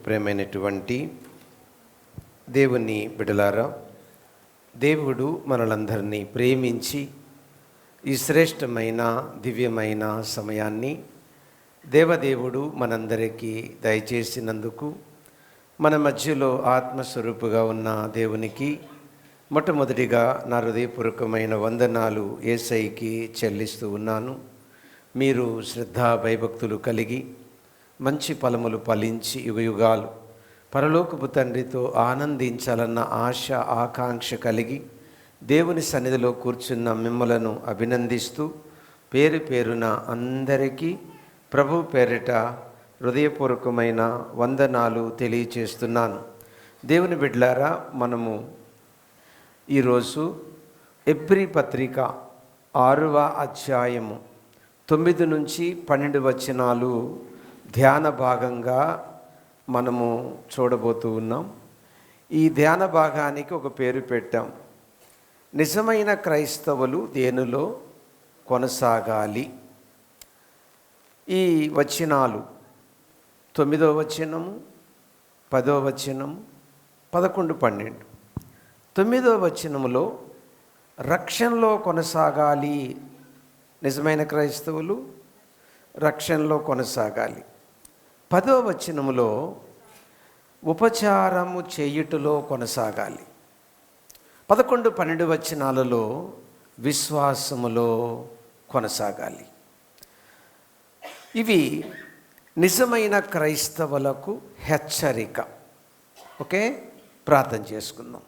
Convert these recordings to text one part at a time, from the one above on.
ప్రియమైనటువంటి దేవుని బిడ్డలారా, దేవుడు మనలందరినీ ప్రేమించి ఈ శ్రేష్టమైన దివ్యమైన సమయాన్ని దేవదేవుడు మనందరికీ దయచేసినందుకు మన మధ్యలో ఆత్మస్వరూపుగా ఉన్న దేవునికి మొట్టమొదటిగా నా హృదయపూర్వకమైన వందనాలు యేసయ్యకి చెల్లిస్తూ ఉన్నాను. మీరు శ్రద్ధా భయభక్తులు కలిగి మంచి ఫలములు ఫలించి యుగయుగాలు పరలోకపు తండ్రితో ఆనందించాలన్న ఆశ ఆకాంక్ష కలిగి దేవుని సన్నిధిలో కూర్చున్న మిమ్మలను అభినందిస్తూ పేరు పేరున అందరికీ ప్రభు పేరిట హృదయపూర్వకమైన వందనాలు తెలియచేస్తున్నాను. దేవుని బిడ్డలారా, మనము ఈరోజు ఎబ్రీ పత్రిక 6వ అధ్యాయము 9 నుంచి 12 వచనాలు ధ్యాన భాగంగా మనము చూడబోతూ ఉన్నాం. ఈ ధ్యాన భాగానికి ఒక పేరు పెట్టాం, నిజమైన క్రైస్తవులు దేనిలో కొనసాగాలి. ఈ వచనాలు 9వ వచనము, 10వ వచనము, 11, 12. 9వ వచనములో రక్షణలో కొనసాగాలి, నిజమైన క్రైస్తవులు రక్షణలో కొనసాగాలి. 10వ వచనములో ఉపచారము చేయుటలో కొనసాగాలి. 11, 12 వచనాలలో విశ్వాసములో కొనసాగాలి. ఇవి నిజమైన క్రైస్తవులకు హెచ్చరిక. ఓకే, ప్రార్థన చేసుకుందాం.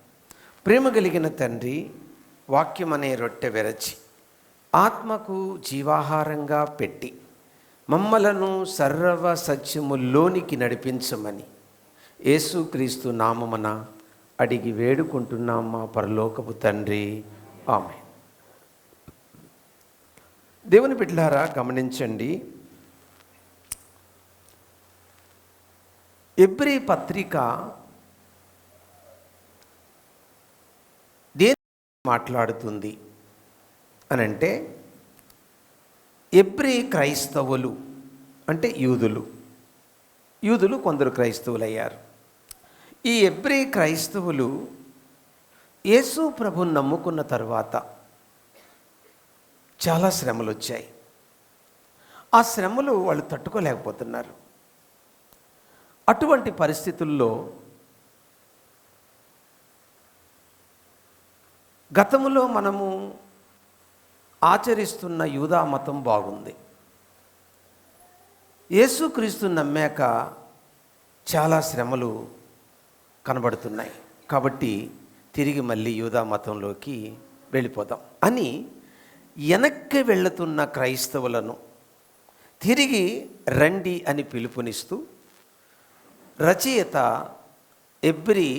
ప్రేమ కలిగిన తండ్రి, వాక్యం అనే రొట్టె విరచి ఆత్మకు జీవాహారంగా పెట్టి మమ్మలను సర్వ సత్యములోనికి నడిపించమని యేసుక్రీస్తు నామమున అడిగి వేడుకుంటున్నాం మా పరలోకపు తండ్రి, ఆమేన్. దేవుని బిడ్డలారా, గమనించండి. ఎబ్రీ పత్రిక దేని మాట్లాడుతుంది అనంటే, ఎబ్రీ క్రైస్తవులు అంటే యూదులు కొందరు క్రైస్తవులు అయ్యారు. ఈ ఎబ్రీ క్రైస్తవులు యేసు ప్రభుని నమ్ముకున్న తర్వాత చాలా శ్రమలు వచ్చాయి. ఆ శ్రమలు వాళ్ళు తట్టుకోలేకపోతున్నారు. అటువంటి పరిస్థితుల్లో గతములో మనము ఆచరిస్తున్న యూదా మతం బాగుంది. యేసుక్రీస్తు నమ్మాక చాలా శ్రమలు కనబడుతున్నాయి, కాబట్టి తిరిగి మళ్ళీ యూదా మతంలోకి వెళ్ళిపోదాం అని వెనక్కి వెళుతున్న క్రైస్తవులను తిరిగి రండి అని పిలుపునిస్తూ రచయిత ఎబ్రీ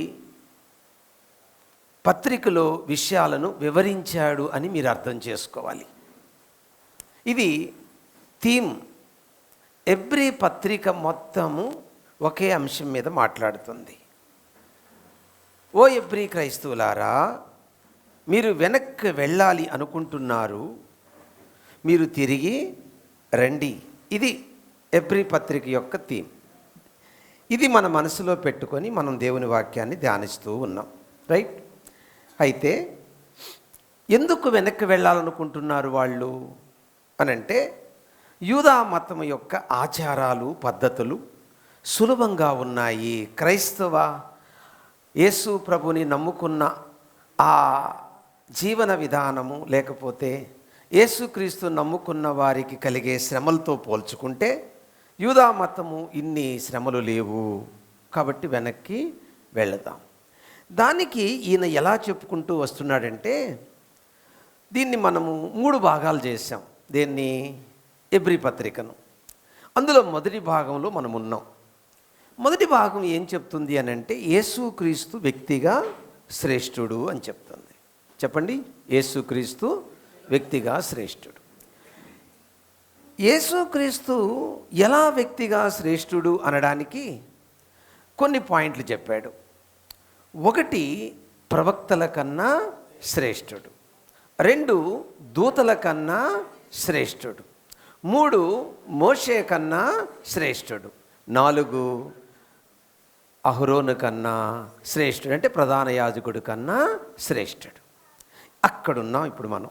పత్రికలో విషయాలను వివరించాడు అని మీరు అర్థం చేసుకోవాలి. ఇది థీమ్. ఎబ్రీ పత్రిక మొత్తము ఒకే అంశం మీద మాట్లాడుతుంది. ఓ ఎబ్రీ క్రైస్తవులారా, మీరు వెనక్కి వెళ్ళాలి అనుకుంటున్నారు, మీరు తిరిగి రండి. ఇది ఎబ్రీ పత్రిక యొక్క థీమ్. ఇది మన మనసులో పెట్టుకొని మనం దేవుని వాక్యాన్ని ధ్యానిస్తూ ఉన్నాం, రైట్? అయితే ఎందుకు వెనక్కి వెళ్ళాలనుకుంటున్నారు వాళ్ళు అనంటే, యూదా మతం యొక్క ఆచారాలు పద్ధతులు సులభంగా ఉన్నాయి. క్రైస్తవ యేసు ప్రభుని నమ్ముకున్న ఆ జీవన విధానము, లేకపోతే యేసుక్రీస్తు నమ్ముకున్న వారికి కలిగే శ్రమలతో పోల్చుకుంటే యూదా మతము ఇన్ని శ్రమలు లేవు, కాబట్టి వెనక్కి వెళదాం. దానికి ఈయన ఎలా చెప్పుకుంటూ వస్తున్నాడంటే, దీన్ని మనము 3 భాగాలు చేసాం. దీన్ని ఎబ్రీ పత్రికను. అందులో మొదటి భాగంలో మనం ఉన్నాం. మొదటి భాగం ఏం చెప్తుంది అని అంటే, యేసుక్రీస్తు వ్యక్తిగా శ్రేష్ఠుడు అని చెప్తుంది. చెప్పండి, యేసుక్రీస్తు వ్యక్తిగా శ్రేష్ఠుడు. యేసుక్రీస్తు ఎలా వ్యక్తిగా శ్రేష్ఠుడు అనడానికి కొన్ని పాయింట్లు చెప్పాడు. 1, ప్రవక్తల కన్నా శ్రేష్ఠుడు. 2, దూతల కన్నా శ్రేష్ఠుడు. 3, మోషే కన్నా శ్రేష్ఠుడు. 4, అహరోను కన్నా శ్రేష్ఠుడు, అంటే ప్రధాన యాజకుడి కన్నా శ్రేష్ఠుడు. అక్కడున్నాం ఇప్పుడు మనం.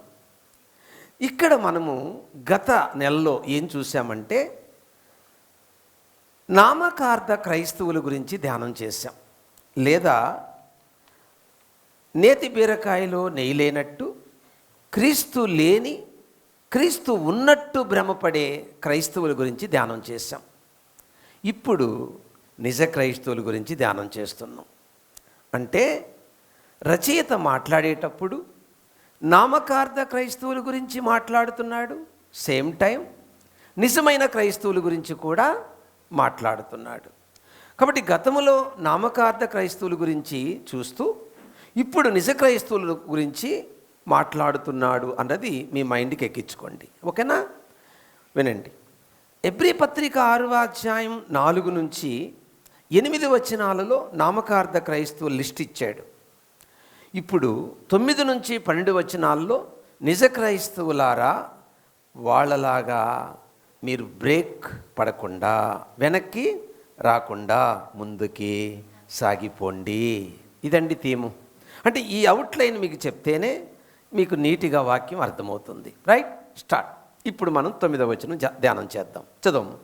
ఇక్కడ మనము గత నెలలో ఏం చూసామంటే నామకార్థ క్రైస్తవుల గురించి ధ్యానం చేశాం. లేదా నేతి బీరకాయలో నెయ్యి లేనట్టు, క్రీస్తు లేని క్రీస్తు ఉన్నట్టు భ్రమపడే క్రైస్తవుల గురించి ధ్యానం చేశాం. ఇప్పుడు నిజ క్రైస్తవుల గురించి ధ్యానం చేస్తున్నాం. అంటే రచయిత మాట్లాడేటప్పుడు నామకార్థ క్రైస్తవుల గురించి మాట్లాడుతున్నాడు, సేమ్ టైం నిజమైన క్రైస్తవుల గురించి కూడా మాట్లాడుతున్నాడు. కాబట్టి గతంలో నామకార్థ క్రైస్తవుల గురించి చూస్తూ ఇప్పుడు నిజ క్రైస్తవుల గురించి మాట్లాడుతున్నాడు అన్నది మీ మైండ్కి ఎక్కించుకోండి. ఓకేనా? వినండి. హెబ్రీ పత్రిక 6వ అధ్యాయం 4 నుంచి 8 వచనాలలో నామకార్థ క్రైస్తవుల లిస్ట్ ఇచ్చాడు. ఇప్పుడు 9 నుంచి 12 వచనాల్లో నిజ క్రైస్తవులారా, వాళ్ళలాగా మీరు బ్రేక్ పడకుండా, వెనక్కి రాకుండా ముందుకి సాగిపోండి. ఇదండి థీము. అంటే ఈ అవుట్లైన్ మీకు చెప్తేనే మీకు నీటిగా వాక్యం అర్థమవుతుంది. రైట్? స్టార్ట్. ఇప్పుడు మనం 9వ వచనం ధ్యానం చేద్దాం. చదవము.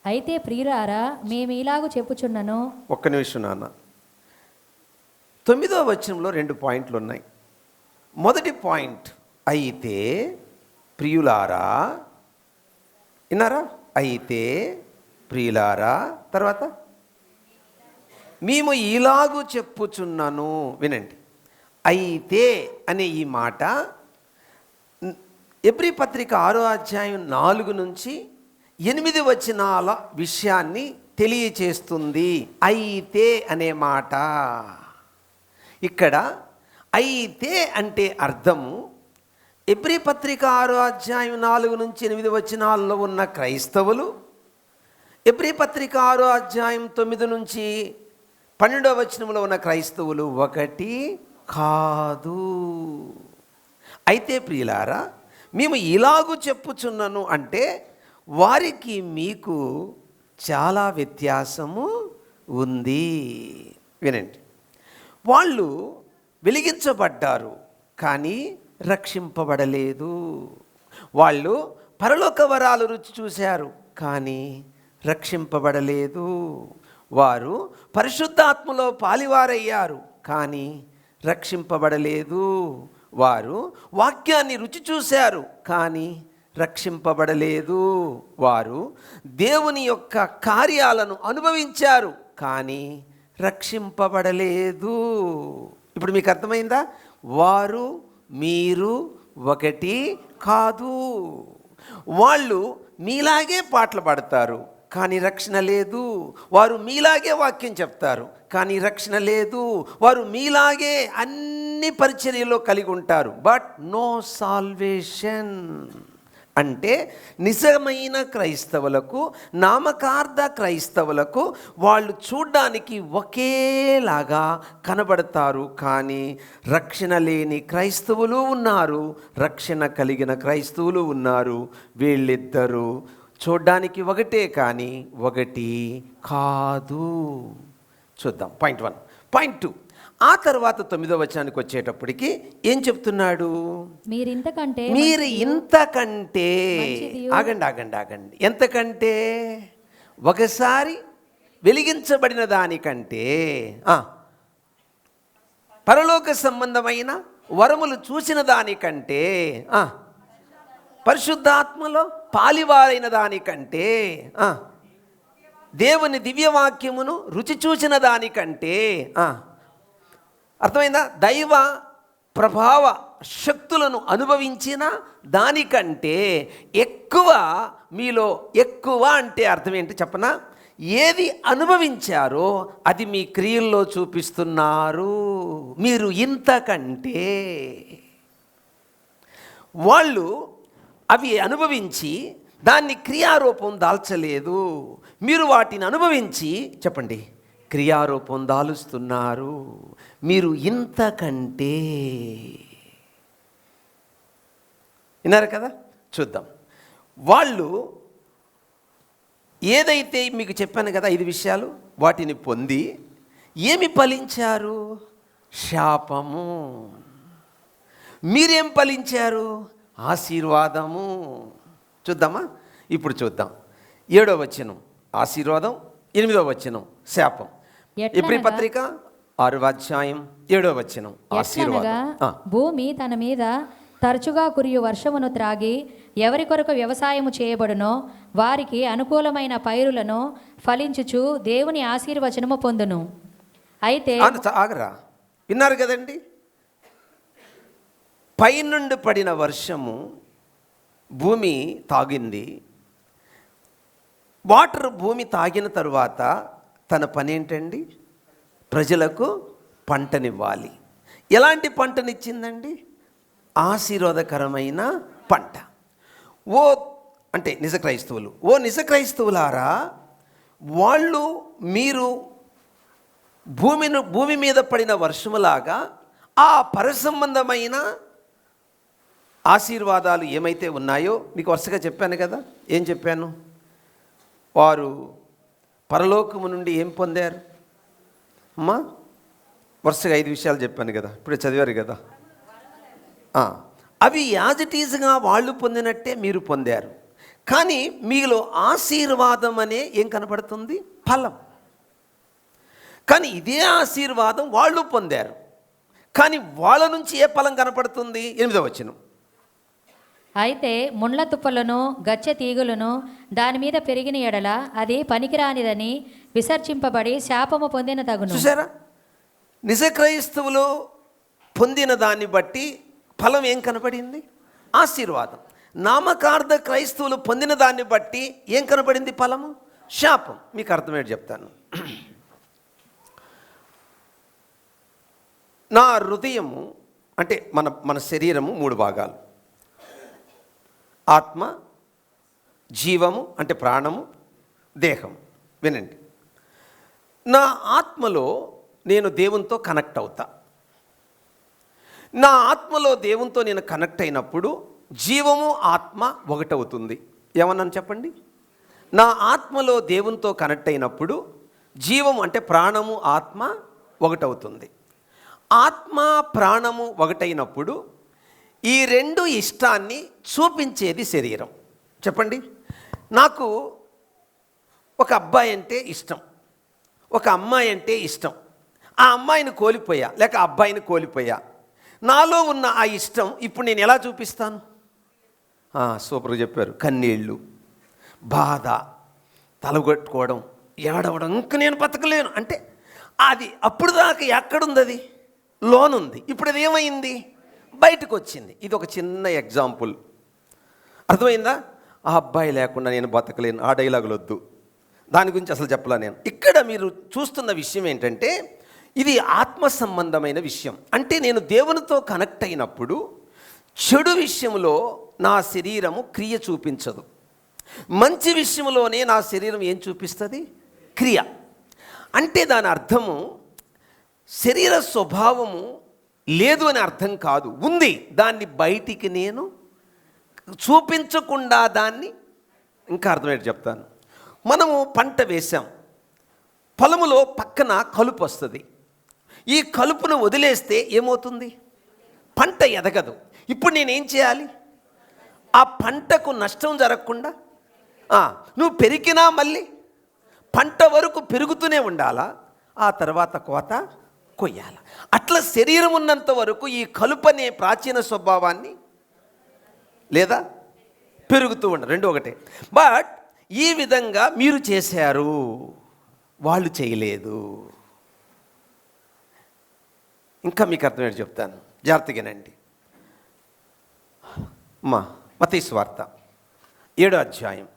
అయితే ప్రియులారా, మేము ఇలాగూ చెప్పుచున్నాను. ఒక్క నిమిషం నాన్న. 9వ వచనంలో 2 పాయింట్లు ఉన్నాయి. మొదటి పాయింట్, అయితే ప్రియులారా. విన్నారా? అయితే ప్రియులారా. తర్వాత మేము ఇలాగూ చెప్పుచున్నాను. వినండి. అయితే అనే ఈ మాట హెబ్రీ పత్రిక 6వ అధ్యాయం 4 నుంచి 8 వచనాల విషయాన్ని తెలియచేస్తుంది. అయితే అనే మాట ఇక్కడ అయితే అంటే అర్థము హెబ్రీ పత్రిక 6వ అధ్యాయం 4 నుంచి 8 వచనాల్లో ఉన్న క్రైస్తవులు, హెబ్రీ పత్రిక 6వ అధ్యాయం 9 నుంచి 12వ వచనంలో ఉన్న క్రైస్తవులు ఒకటి కాదు. అయితే ప్రియులారా, మేము ఇలాగూ చెప్పుచున్నాను అంటే వారికి మీకు చాలా వ్యత్యాసము ఉంది. వినండి. వాళ్ళు వెలిగించబడ్డారు కానీ రక్షింపబడలేదు. వాళ్ళు పరలోక వరాలు రుచి చూశారు కానీ రక్షింపబడలేదు. వారు పరిశుద్ధాత్మలో పాలివారయ్యారు కానీ రక్షింపబడలేదు. వారు వాక్యాన్ని రుచి చూశారు కానీ రక్షింపబడలేదు. వారు దేవుని యొక్క కార్యాలను అనుభవించారు కానీ రక్షింపబడలేదు. ఇప్పుడు మీకు అర్థమైందా? వారు మీరు ఒకటి కాదు. వాళ్ళు మీలాగే పాటలు పాడతారు కానీ రక్షణ లేదు. వారు మీలాగే వాక్యం చెప్తారు కానీ రక్షణ లేదు. వారు మీలాగే అన్ని పరిచర్యలో కలిగి ఉంటారు బట్ నో సాల్వేషన్. అంటే నిజమైన క్రైస్తవులకు, నామకార్థ క్రైస్తవులకు వాళ్ళు చూడ్డానికి ఒకేలాగా కనబడతారు కానీ రక్షణ లేని క్రైస్తవులు ఉన్నారు, రక్షణ కలిగిన క్రైస్తవులు ఉన్నారు. వీళ్ళిద్దరూ చూడ్డానికి ఒకటే కానీ ఒకటి కాదు. చూద్దాం. పాయింట్ 1. పాయింట్ 2. ఆ తర్వాత 9వ వచనానికి వచ్చేటప్పటికి ఏం చెప్తున్నాడు? మీరు ఇంతకంటే ఆగండి. ఎంతకంటే? ఒకసారి వెలిగించబడిన దానికంటే, పరలోక సంబంధమైన వరములు చూసిన దానికంటే, పరిశుద్ధాత్మలో పాలివారైన దానికంటే, దేవుని దివ్యవాక్యమును రుచి చూసిన దానికంటే, అర్థమైందా? దైవ ప్రభావ శక్తులను అనుభవించిన దానికంటే ఎక్కువ, మీలో ఎక్కువ అంటే అర్థం ఏంటి చెప్పనా? ఏది అనుభవించారో అది మీ క్రియల్లో చూపిస్తున్నారు. మీరు ఇంతకంటే. వాళ్ళు అవి అనుభవించి దాన్ని క్రియారూపం దాల్చలేదు. మీరు వాటిని అనుభవించి చెప్పండి క్రియారూపం దాలుస్తున్నారు. మీరు ఇంతకంటే. విన్నారు కదా? చూద్దాం. వాళ్ళు ఏదైతే మీకు చెప్పాను కదా 5 విషయాలు, వాటిని పొంది ఏమి ఫలించారు? శాపము. మీరేం ఫలించారు? ఆశీర్వాదము. చూద్దామా? ఇప్పుడు చూద్దాం. 7వ వచనం ఆశీర్వాదం, 8వ వచనం శాపం. ఎబ్రీ పత్రిక 6వ అధ్యాయం 7వ వచనం ఆశీర్వాదం. భూమి తన మీద తరచుగా కురియు వర్షమును త్రాగి ఎవరి కొరకు వ్యవసాయము చేయబడునో వారికి అనుకూలమైన పైరులను ఫలించుచు దేవుని ఆశీర్వచనము పొందును. అయితే ఆగరా, విన్నారు కదండి, పైనుండి పడిన వర్షము భూమి తాగింది. వాటర్ భూమి తాగిన తరువాత తన పని ఏంటండి? ప్రజలకు పంటనివ్వాలి. ఎలాంటి పంటనిచ్చిందండి? ఆశీర్వాదకరమైన పంట. అంటే నిజ క్రైస్తవులు, నిజ క్రైస్తవులారా, మీరు భూమి మీద పడిన వర్షములాగా ఆ పరసంబంధమైన ఆశీర్వాదాలు ఏమైతే ఉన్నాయో మీకు వరుసగా చెప్పాను కదా. ఏం చెప్పాను? వారు పరలోకము నుండి ఏం పొందారు అమ్మా? వరుసగా 5 విషయాలు చెప్పాను కదా, ఇప్పుడే చదివారు కదా. అవి యాజ్ ఇట్ ఈజ్గా వాళ్ళు పొందినట్టే మీరు పొందారు. కానీ మీలో ఆశీర్వాదం అనే ఏం కనపడుతుంది? ఫలం. కానీ ఇదే ఆశీర్వాదం వాళ్ళు పొందారు, కానీ వాళ్ళ నుంచి ఏ ఫలం కనపడుతుంది? 8వ వచనం. అయితే ముండ్ల తుప్పలను గచ్చ తీగులను దాని మీద పెరిగిన ఎడల అది పనికిరానిదని విసర్జింపబడి శాపము పొందిన తగును. చూసారా? నిజ క్రైస్తవులు పొందిన దాన్ని బట్టి ఫలం ఏం కనపడింది? ఆశీర్వాదం. నామకార్థ క్రైస్తవులు పొందిన దాన్ని బట్టి ఏం కనపడింది? ఫలము. శాపం. మీకు అర్థమేంటి చెప్తాను. నా హృదయము అంటే మన శరీరము 3 భాగాలు: ఆత్మ, జీవము అంటే ప్రాణము, దేహం. వినండి, నా ఆత్మలో నేను దేవునితో కనెక్ట్ అవుతా. నా ఆత్మలో దేవునితో నేను కనెక్ట్ అయినప్పుడు జీవము ఆత్మ ఒకటవుతుంది. ఏమన్నాను చెప్పండి? నా ఆత్మలో దేవునితో కనెక్ట్ అయినప్పుడు జీవము అంటే ప్రాణము ఆత్మ ఒకటవుతుంది. ఆత్మ ప్రాణము ఒకటైనప్పుడు ఈ 2 ఇష్టాన్ని చూపించేది శరీరం. చెప్పండి. నాకు ఒక అబ్బాయి అంటే ఇష్టం, ఒక అమ్మాయి అంటే ఇష్టం. ఆ అమ్మాయిని కోల్పోయా, లేక అబ్బాయిని కోల్పోయా. నాలో ఉన్న ఆ ఇష్టం ఇప్పుడు నేను ఎలా చూపిస్తాను? సూపర్గా చెప్పారు. కన్నీళ్ళు, బాధ, తలగొట్టుకోవడం, ఏడవడం, ఇంక నేను బతకలేను అంటే అది అప్పుడు దాకా ఎక్కడుంది? అది లోనుంది. ఇప్పుడు అది ఏమైంది? బయటకు వచ్చింది. ఇది ఒక చిన్న ఎగ్జాంపుల్. అర్థమైందా? ఆ అబ్బాయి లేకుండా నేను బతకలేను, ఆ డైలాగులు వద్దు, దాని గురించి అసలు చెప్పలా నేను. ఇక్కడ మీరు చూస్తున్న విషయం ఏంటంటే ఇది ఆత్మ సంబంధమైన విషయం. అంటే నేను దేవునితో కనెక్ట్ అయినప్పుడు చెడు విషయంలో నా శరీరము క్రియ చూపించదు, మంచి విషయంలోనే నా శరీరం ఏం చూపిస్తుంది? క్రియ. అంటే దాని అర్థము శరీర స్వభావము లేదు అని అర్థం కాదు, ఉంది. దాన్ని బయటికి నేను చూపించకుండా దాన్ని ఇంకా అర్థమేంటి చెప్తాను. మనము పంట వేసాం, పొలములో పక్కన కలుపు వస్తుంది. ఈ కలుపును వదిలేస్తే ఏమవుతుంది? పంట ఎదగదు. ఇప్పుడు నేనేం చేయాలి? ఆ పంటకు నష్టం జరగకుండా నువ్వు పెరిగినా మళ్ళీ పంట వరకు పెరుగుతూనే ఉండాలా, ఆ తర్వాత కోత కొయ్యాలి. అట్లా శరీరం ఉన్నంత వరకు ఈ కలుపు అనే ప్రాచీన స్వభావాన్ని లేదా పెరుగుతూ ఉండ, 2 ఒకటే. బట్ ఈ విధంగా మీరు చేశారు, వాళ్ళు చేయలేదు. ఇంకా మీకు అర్థమేంటి చెప్తాను, జాగ్రత్తగానండి. మత్తయి సువార్త 7వ అధ్యాయం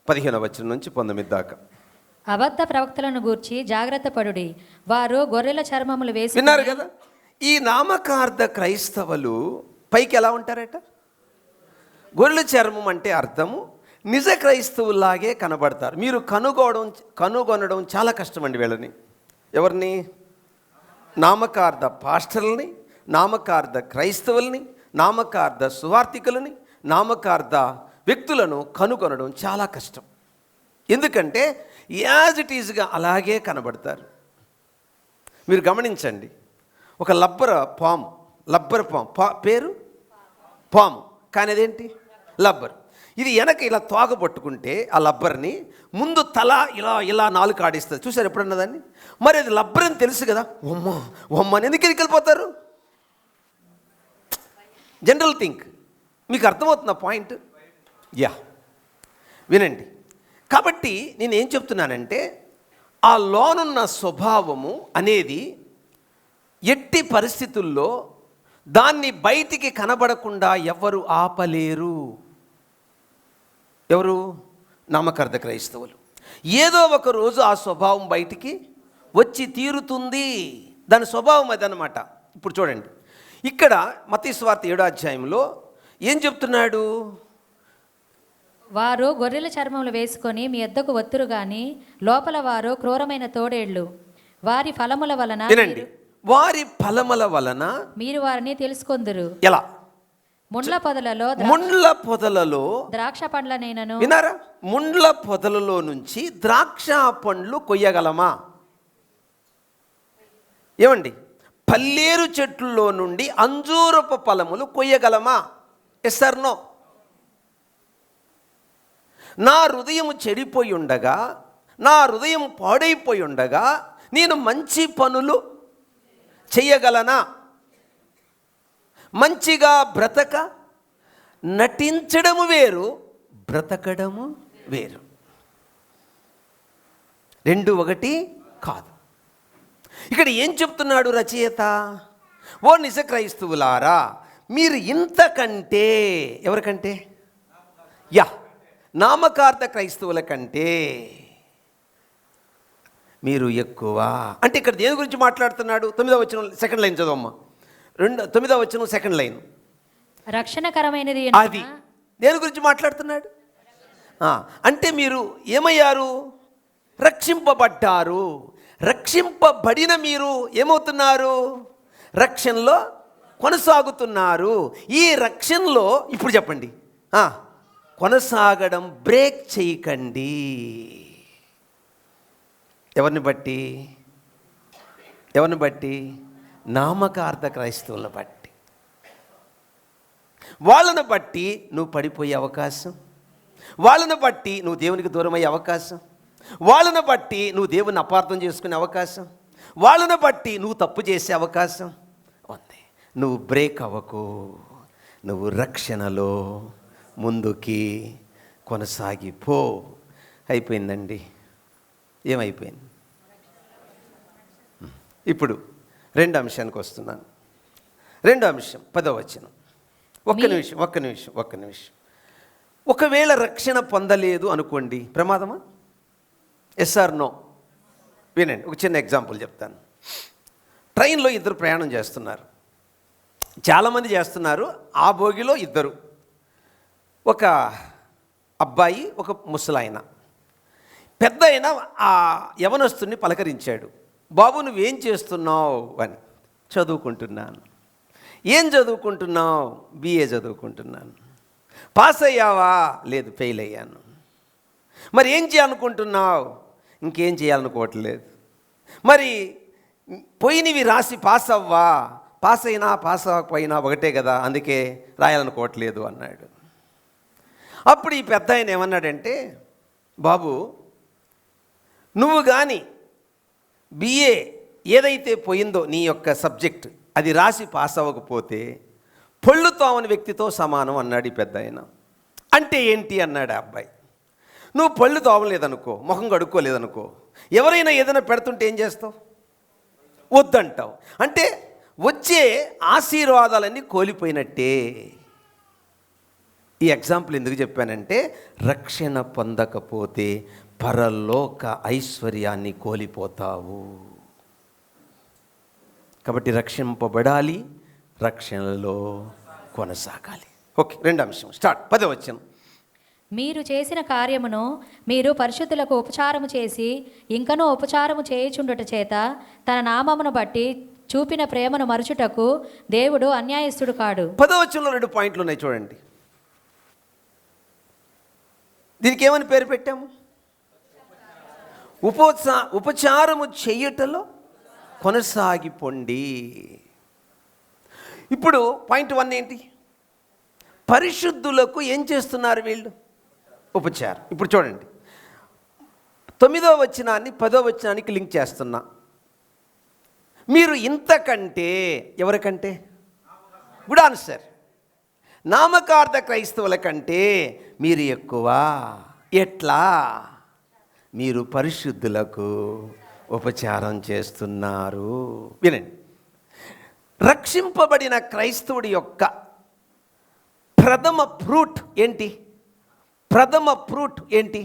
15వ వచనం నుంచి 19 దాకా. అబద్ధ ప్రవక్తలను గూర్చి జాగ్రత్త పడుడి, వారు గొర్రెల చర్మములు వేసి. విన్నారు కదా? ఈ నామకార్థ క్రైస్తవులు పైకి ఎలా ఉంటారట? గొర్రెల చర్మం అంటే అర్థము నిజ క్రైస్తవులాగే కనబడతారు. మీరు కనుగొనడం చాలా కష్టమండి వీళ్ళని. ఎవరిని? నామకార్థ పాస్టర్లని, నామకార్థ క్రైస్తవుల్ని, నామకార్థ సువార్థికులని, నామకార్థ వ్యక్తులను కనుగొనడం చాలా కష్టం. ఎందుకంటే యాజ్ ఇట్ ఈజ్గా అలాగే కనబడతారు. మీరు గమనించండి, ఒక లబ్బర్ పాము పేరు పాము, కానీ అదేంటి లబ్బర్. ఇది వెనక ఇలా తోక పట్టుకుంటే ఆ లబ్బర్ని ముందు తల ఇలా ఇలా నాలుగు ఆడిస్తుంది. చూసారు ఎప్పుడన్నా దాన్ని? మరి అది లబ్బర్ అని తెలుసు కదా, ఒమ్మ ఎందుకు వెళ్ళిపోతారు? General think. మీకు అర్థమవుతున్న పాయింట్? యా, వినండి. కాబట్టి నేను ఏం చెప్తున్నానంటే, ఆ లోనున్న స్వభావము అనేది ఎట్టి పరిస్థితుల్లో దాన్ని బయటికి కనబడకుండా ఎవరు ఆపలేరు. ఎవరు? నామకార్థ క్రైస్తవులు. ఏదో ఒక రోజు ఆ స్వభావం బయటికి వచ్చి తీరుతుంది. దాని స్వభావం అదనమాట. ఇప్పుడు చూడండి, ఇక్కడ మత్తయి సువార్త 7వ అధ్యాయంలో ఏం చెప్తున్నాడు? వారు గొర్రెల చర్మములు వేసుకొని మీ యొద్దకు వత్తురు గాని లోపల వారు క్రూరమైన తోడేళ్ళు. వారి ఫలముల వలన వినండి, వారి ఫలముల వలన మీరు వారిని తెలుసుకొందురు. ఎలా? ముండ్ల పొదలలో ద్రాక్ష పండ్లనైనను. వినారా? ముండ్ల పొదలలో నుంచి ద్రాక్ష పండ్లు కొయ్యగలమా? ఏమండి, పల్లేరు చెట్లలో నుండి అంజూరపు ఫలములు కొయ్యగలమా? Yes are no? నా హృదయం చెడిపోయి ఉండగా, నా హృదయం పాడైపోయి ఉండగా నేను మంచి పనులు చెయ్యగలనా? మంచిగా బ్రతక నటించడము వేరు, బ్రతకడము వేరు. రెండు ఒకటి కాదు. ఇక్కడ ఏం చెప్తున్నాడు రచయిత? ఓ నిజ క్రైస్తవులారా, మీరు ఇంతకంటే, ఎవరికంటే? నామకార్థ క్రైస్తవుల కంటే మీరు ఎక్కువ. అంటే ఇక్కడ దేని గురించి మాట్లాడుతున్నాడు? 9వ వచనం సెకండ్ లైన్ చదవమ్మా. 9వ వచనం సెకండ్ లైన్. రక్షణకరమైనది అది దేని గురించి మాట్లాడుతున్నాడు? అంటే మీరు ఏమయ్యారు? రక్షింపబడ్డారు. రక్షింపబడిన మీరు ఏమవుతున్నారు? రక్షణలో కొనసాగుతున్నారు. ఈ రక్షణలో ఇప్పుడు చెప్పండి, కొనసాగడం బ్రేక్ చేయకండి. ఎవరిని బట్టి? నామకార్థ క్రైస్తవులను బట్టి. వాళ్ళను బట్టి నువ్వు పడిపోయే అవకాశం, వాళ్ళను బట్టి నువ్వు దేవునికి దూరం అయ్యే అవకాశం, వాళ్ళను బట్టి నువ్వు దేవుని అపార్థం చేసుకునే అవకాశం, వాళ్ళను బట్టి నువ్వు తప్పు చేసే అవకాశం ఉంది. నువ్వు బ్రేక్ అవ్వకు. నువ్వు రక్షణలో ముందుకి కొనసాగిపో. అయిపోయిందండి. ఏమైపోయింది? ఇప్పుడు రెండో అంశానికి వస్తున్నాను. రెండో అంశం 10వ వచనం. ఒక్క నిమిషం. ఒకవేళ రక్షణ పొందలేదు అనుకోండి, ప్రమాదమా? Yes are no? వినండి, ఒక చిన్న ఎగ్జాంపుల్ చెప్తాను. ట్రైన్లో ఇద్దరు ప్రయాణం చేస్తున్నారు. చాలామంది చేస్తున్నారు. ఆ బోగిలో ఇద్దరు, ఒక అబ్బాయి, ఒక ముసలాయన. పెద్ద అయిన ఆ యవనస్తుని పలకరించాడు. బాబు, నువ్వేం చేస్తున్నావు అని. చదువుకుంటున్నాను. ఏం చదువుకుంటున్నావు? BA చదువుకుంటున్నాను. పాస్ అయ్యావా? లేదు, ఫెయిల్ అయ్యాను. మరి ఏం చేయాలనుకుంటున్నావు? ఇంకేం చేయాలనుకోవట్లేదు. మరి పోయినవి రాసి పాస్ అవ్వా? పాస్ అయినా పాస్ అవ్వకపోయినా ఒకటే కదా, అందుకే రాయాలనుకోవట్లేదు అన్నాడు. అప్పుడు ఈ పెద్ద ఆయన ఏమన్నాడంటే, బాబు, నువ్వు కానీ BA ఏదైతే పోయిందో నీ యొక్క సబ్జెక్ట్ అది రాసి పాస్ అవ్వకపోతే పళ్ళు తోమని వ్యక్తితో సమానం అన్నాడు ఈ పెద్ద ఆయన. అంటే ఏంటి అన్నాడు ఆ అబ్బాయి. నువ్వు పళ్ళు తోమలేదనుకో, ముఖం కడుక్కోలేదనుకో, ఎవరైనా ఏదైనా పెడుతుంటే ఏం చేస్తావు? వద్దంటావు. అంటే వచ్చే ఆశీర్వాదాలన్నీ కోల్పోయినట్టే. ఈ ఎగ్జాంపుల్ ఎందుకు చెప్పానంటే, రక్షణ పొందకపోతే పరలోక ఐశ్వర్యాన్ని కోల్పోతావు. కాబట్టి రక్షింపబడాలి, రక్షణలో కొనసాగాలి. ఓకే, రెండో అంశం స్టార్ట్. 10వ వచనం. మీరు చేసిన కార్యమును మీరు పరిశుద్ధులకు ఉపచారము చేసి ఇంకనూ ఉపచారము చేయుచుండుట చేత తన నామమును బట్టి చూపిన ప్రేమను మరుచుటకు దేవుడు అన్యాయస్తుడు కాడు. 10వ వచనంలో 2 పాయింట్లు ఉన్నాయి చూడండి. దీనికి ఏమని పేరు పెట్టాము? ఉపచారము చెయ్యటలో కొనసాగిపోండి. ఇప్పుడు పాయింట్ 1 ఏంటి? పరిశుద్ధులకు ఏం చేస్తున్నారు వీళ్ళు? ఉపచారం. ఇప్పుడు చూడండి, 9వ వచనాన్ని 10వ వచనానికి లింక్ చేస్తున్నా. మీరు ఇంతకంటే, ఎవరికంటే? Good answer. నామకార్థ క్రైస్తవుల కంటే మీరు ఎక్కువ. ఎట్లా? మీరు పరిశుద్ధులకు ఉపచారం చేస్తున్నారు. వినండి, రక్షింపబడిన క్రైస్తవుడి యొక్క ప్రథమ ఫ్రూట్ ఏంటి? ప్రథమ ఫ్రూట్ ఏంటి?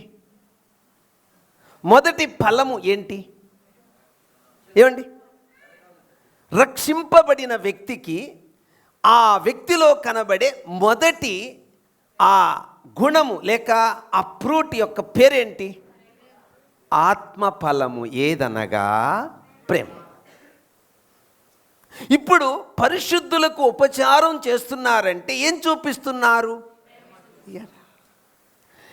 మొదటి ఫలము ఏంటి? ఏమండి? రక్షింపబడిన వ్యక్తికి ఆ వ్యక్తిలో కనబడే మొదటి ఆ గుణము లేక ఆ ఫ్రూట్ యొక్క పేరేంటి? ఆత్మఫలము, ఏదనగా ప్రేమ. ఇప్పుడు పరిశుద్ధులకు ఉపచారం చేస్తున్నారంటే ఏం చూపిస్తున్నారు?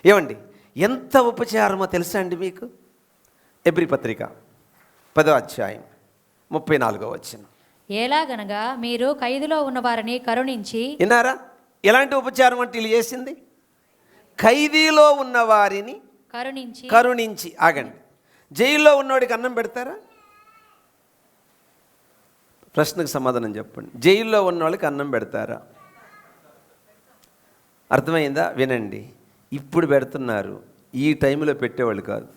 ఏమండి, ఎంత ఉపచారమో తెలుసా అండి మీకు? ఎబ్రీ పత్రిక 10వ అధ్యాయం 34వ వచనం. ఎలాగనగా మీరు ఖైదులో ఉన్న వారిని కరుణించి. విన్నారా? ఎలాంటి ఉపచారం అంటే వీళ్ళు చేసింది? ఖైదీలో ఉన్న వారిని కరుణించి. ఆగండి, జైల్లో ఉన్నవాడికి అన్నం పెడతారా? ప్రశ్నకు సమాధానం చెప్పండి. జైల్లో ఉన్న వాళ్ళకి అన్నం పెడతారా? అర్థమైందా? వినండి, ఇప్పుడు పెడుతున్నారు, ఈ టైంలో పెట్టేవాళ్ళు కాదు.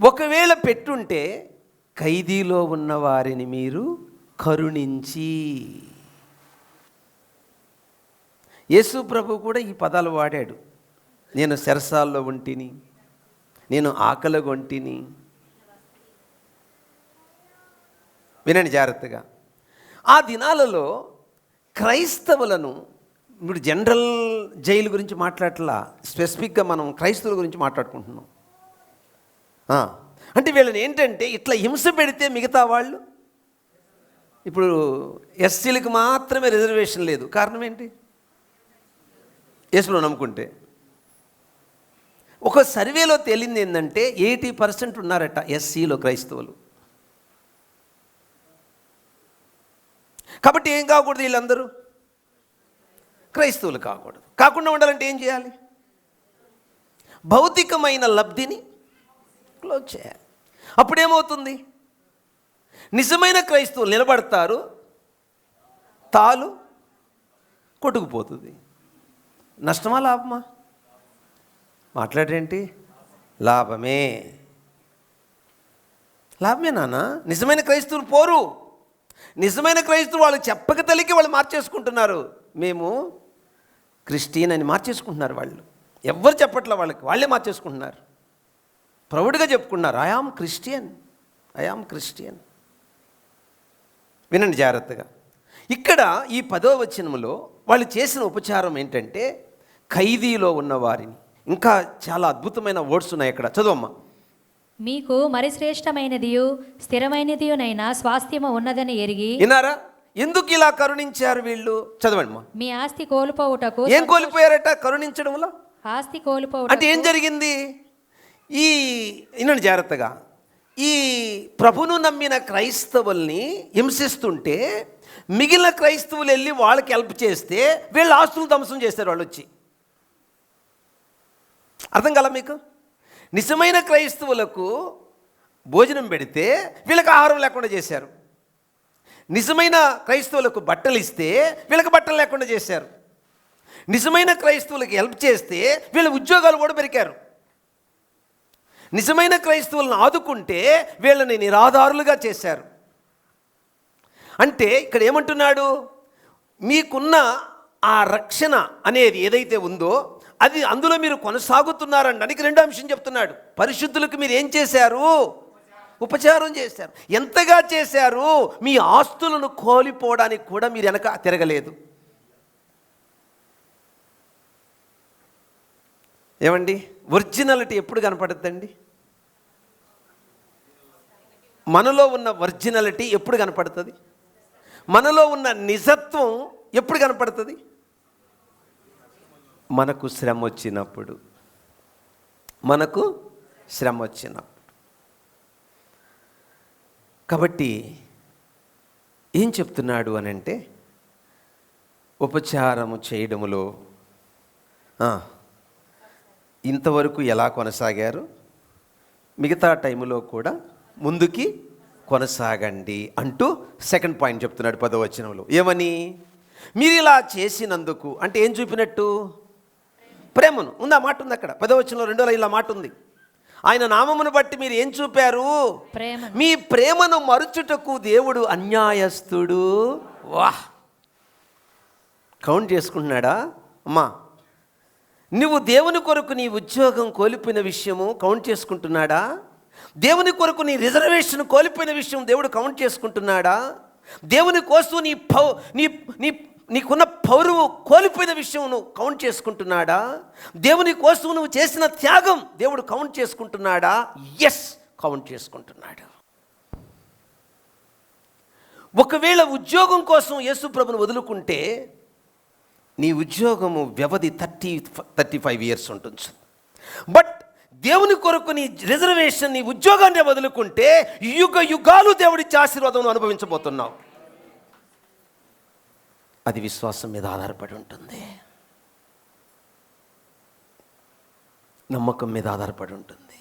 ఒకవేళ పెట్టుంటే ఖైదీలో ఉన్న వారిని మీరు కరుణించి. యేసు ప్రభు కూడా ఈ పదాలు వాడాడు. నేను చెరసాల్లో ఉంటిని, నేను ఆకలిగా ఉంటిని. వినండి జాగ్రత్తగా. ఆ దినాలలో క్రైస్తవులను, ఇప్పుడు జనరల్ జైలు గురించి మాట్లాడట్లా, స్పెసిఫిక్గా మనం క్రైస్తవుల గురించి మాట్లాడుకుంటున్నాం. అంటే వీళ్ళని ఏంటంటే ఇట్లా హింస పెడితే మిగతా వాళ్ళు, ఇప్పుడు ఎస్సీలకు మాత్రమే రిజర్వేషన్ లేదు. కారణం ఏంటి? యేసును నమ్ముకుంటే. ఒక సర్వేలో తేలింది ఏంటంటే 80% ఉన్నారట ఎస్సీలో క్రైస్తవులు. కాబట్టి ఏం కాకూడదు? వీళ్ళందరూ క్రైస్తవులు కాకూడదు. కాకుండా ఉండాలంటే ఏం చేయాలి? భౌతికమైన లబ్ధిని క్లోజ్ చేయాలి. అప్పుడేమవుతుంది? నిజమైన క్రైస్తవులు నిలబడతారు, తాలు కొట్టుకుపోతుంది. నష్టమా లాభమా? మాట్లాడేంటి? లాభమే. లాభమే నాన్న. నిజమైన క్రైస్తవులు పోరు. నిజమైన క్రైస్తవులు వాళ్ళు చెప్పక తల్లికి వాళ్ళు మార్చేసుకుంటున్నారు. మేము క్రిస్టియన్ అని మార్చేసుకుంటున్నారు. వాళ్ళు ఎవ్వరు చెప్పట్లే, వాళ్ళే మార్చేసుకుంటున్నారు. ప్రౌడ్గా చెప్పుకున్నారు, ఐ యామ్ క్రిస్టియన్. వినండి జాగ్రత్తగా. ఇక్కడ ఈ 10వ వచనములో వాళ్ళు చేసిన ఉపచారం ఏంటంటే ఖైదీలో ఉన్న వారిని. ఇంకా చాలా అద్భుతమైన వర్డ్స్ ఉన్నాయి ఇక్కడ, చదవమ్మా. మీకు మరి శ్రేష్టమైనదియు స్థిరమైనదియునైనా స్వాస్థ్యము ఉన్నదని ఎరిగి. విన్నారా? ఎందుకు ఇలా కరుణించారు వీళ్ళు? చదవండి మా. మీ ఆస్తి కోల్పోవుటకు. ఏం కోల్పోయారట కరుణించడంలో? ఆస్తి కోల్పోవడం అంటే ఏం జరిగింది? వినండి జాగ్రత్తగా. ఈ ప్రభును నమ్మిన క్రైస్తవుల్ని హింసిస్తుంటే మిగిలిన క్రైస్తవులు వెళ్ళి వాళ్ళకి హెల్ప్ చేస్తే వీళ్ళు ఆస్తులు ధ్వంసం చేస్తారు వాళ్ళు వచ్చి. అర్థం కాల మీకు? నిజమైన క్రైస్తవులకు భోజనం పెడితే వీళ్ళకి ఆహారం లేకుండా చేశారు. నిజమైన క్రైస్తవులకు బట్టలు ఇస్తే వీళ్ళకి బట్టలు లేకుండా చేశారు. నిజమైన క్రైస్తవులకు హెల్ప్ చేస్తే వీళ్ళ ఉద్యోగాలు కూడా పెరికారు. నిజమైన క్రైస్తవులను ఆదుకుంటే వీళ్ళని నిరాధారులుగా చేశారు. అంటే ఇక్కడ ఏమంటున్నాడు? మీకున్న ఆ రక్షణ అనేది ఏదైతే ఉందో అది అందులో మీరు కొనసాగుతున్నారనడానికి 2వ అంశం చెప్తున్నాడు. పరిశుద్ధులకు మీరు ఏం చేశారు? ఉపచారం చేశారు. ఎంతగా చేశారు? మీ ఆస్తులను కోల్పోవడానికి కూడా మీరు వెనక తిరగలేదు. ఏమండి, ఒరిజినాలిటీ ఎప్పుడు కనపడుతుందండి? మనలో ఉన్న ఒరిజినాలిటీ ఎప్పుడు కనపడుతుంది? మనలో ఉన్న నిజత్వం ఎప్పుడు కనపడుతుంది? మనకు శ్రమ వచ్చినప్పుడు, మనకు శ్రమ వచ్చినప్పుడు. కాబట్టి ఏం చెప్తున్నాడు అని అంటే, ఉపచారము చేయడములో ఇంతవరకు ఎలా కొనసాగారు, మిగతా టైంలో కూడా ముందుకి కొనసాగండి అంటూ సెకండ్ పాయింట్ చెప్తున్నాడు 10వ వచనంలో. ఏమని? మీరు ఇలా చేసినందుకు అంటే ఏం చూపినట్టు? ప్రేమను. ఉంది, ఆ మాట ఉంది అక్కడ 10వ వచనంలో 2వ ఇలా మాట ఉంది. ఆయన నామమును బట్టి మీరు ఏం చూపారు? మీ ప్రేమను మరుచుటకు దేవుడు అన్యాయస్తుడు. వాహ్! కౌంట్ చేసుకుంటున్నాడా? అమ్మా, నువ్వు దేవుని కొరకు నీ ఉద్యోగం కోల్పోయిన విషయము కౌంట్ చేసుకుంటున్నాడా? దేవుని కొరకు నీ రిజర్వేషన్ కోల్పోయిన విషయం దేవుడు కౌంట్ చేసుకుంటున్నాడా? దేవుని కోసం నీకున్న పౌరువు కోల్పోయిన విషయం నువ్వు కౌంట్ చేసుకుంటున్నాడా? దేవుని కోసం నువ్వు చేసిన త్యాగం దేవుడు కౌంట్ చేసుకుంటున్నాడా? ఎస్, కౌంట్ చేసుకుంటున్నాడు. ఒకవేళ ఉద్యోగం కోసం యేసు ప్రభుని వదులుకుంటే నీ ఉద్యోగము వ్యవధి 35 ఇయర్స్ ఉంటుంది. బట్ దేవుని కొరకు నీ రిజర్వేషన్, నీ ఉద్యోగాన్ని వదులుకుంటే యుగ యుగాలు దేవుడిచ్చే ఆశీర్వాదం అనుభవించబోతున్నావు. అది విశ్వాసం మీద ఆధారపడి ఉంటుంది, నమ్మకం మీద ఆధారపడి ఉంటుంది.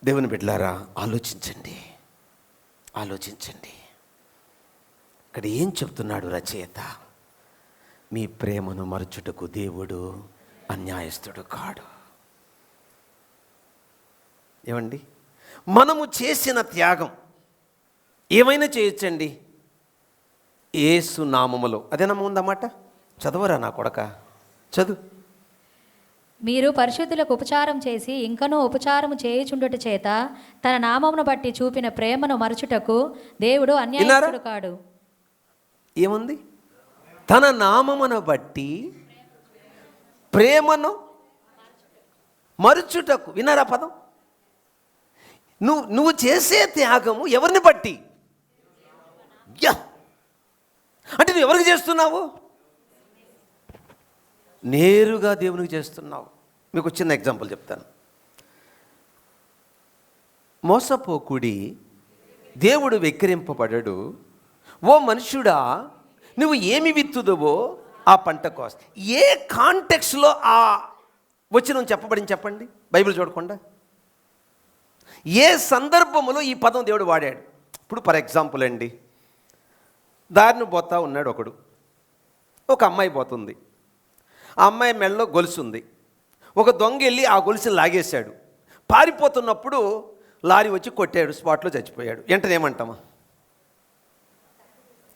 దేవుని బిడ్డలారా, ఆలోచించండి. ఇక్కడ ఏం చెప్తున్నాడు రచయిత? మీ ప్రేమను మరచుటకు దేవుడు అన్యాయస్తుడు కాడు. ఏమండి, మనము చేసిన త్యాగం ఏమైనా చేయొచ్చండి యేసు నామములో. అదేనమ్మా ఉందన్నమాట. చదవరా నా కొడక, చదువు. మీరు పరిశుద్ధులకు ఉపచారం చేసి ఇంకనూ ఉపచారము చేయుచుండుట చేత తన నామమును బట్టి చూపిన ప్రేమను మరచుటకు దేవుడు అన్యాయస్తుడు కాడు. ఏముంది? తన నామమును బట్టి ప్రేమను మరుచుటకు. విన్నారా పదం? నువ్వు చేసే త్యాగము ఎవరిని బట్టి? అంటే నువ్వు ఎవరికి చేస్తున్నావు? నేరుగా దేవునికి చేస్తున్నావు. మీకు చిన్న ఎగ్జాంపుల్ చెప్తాను. మోసపోకుడి, దేవుడు వెక్కిరింపబడడు. ఓ మనుష్యుడా, నువ్వు ఏమి విత్తుదవో ఆ పంట కోస్తా. ఏ కాంటెక్స్లో ఆ వచనం చెప్పబడింది చెప్పండి, బైబిల్ చూడకుండా. ఏ సందర్భంలో ఈ పదం దేవుడు వాడాడు? ఇప్పుడు ఫర్ ఎగ్జాంపుల్ అండి, దారిని పోతా ఉన్నాడు ఒకడు, ఒక అమ్మాయి పోతుంది. ఆ అమ్మాయి మెడలో గొలుసు ఉంది. ఒక దొంగ వెళ్ళి ఆ గొలుసుని లాగేశాడు. పారిపోతున్నప్పుడు లారీ వచ్చి కొట్టాడు, స్పాట్లో చచ్చిపోయాడు. వెంటనే ఏమంటామా?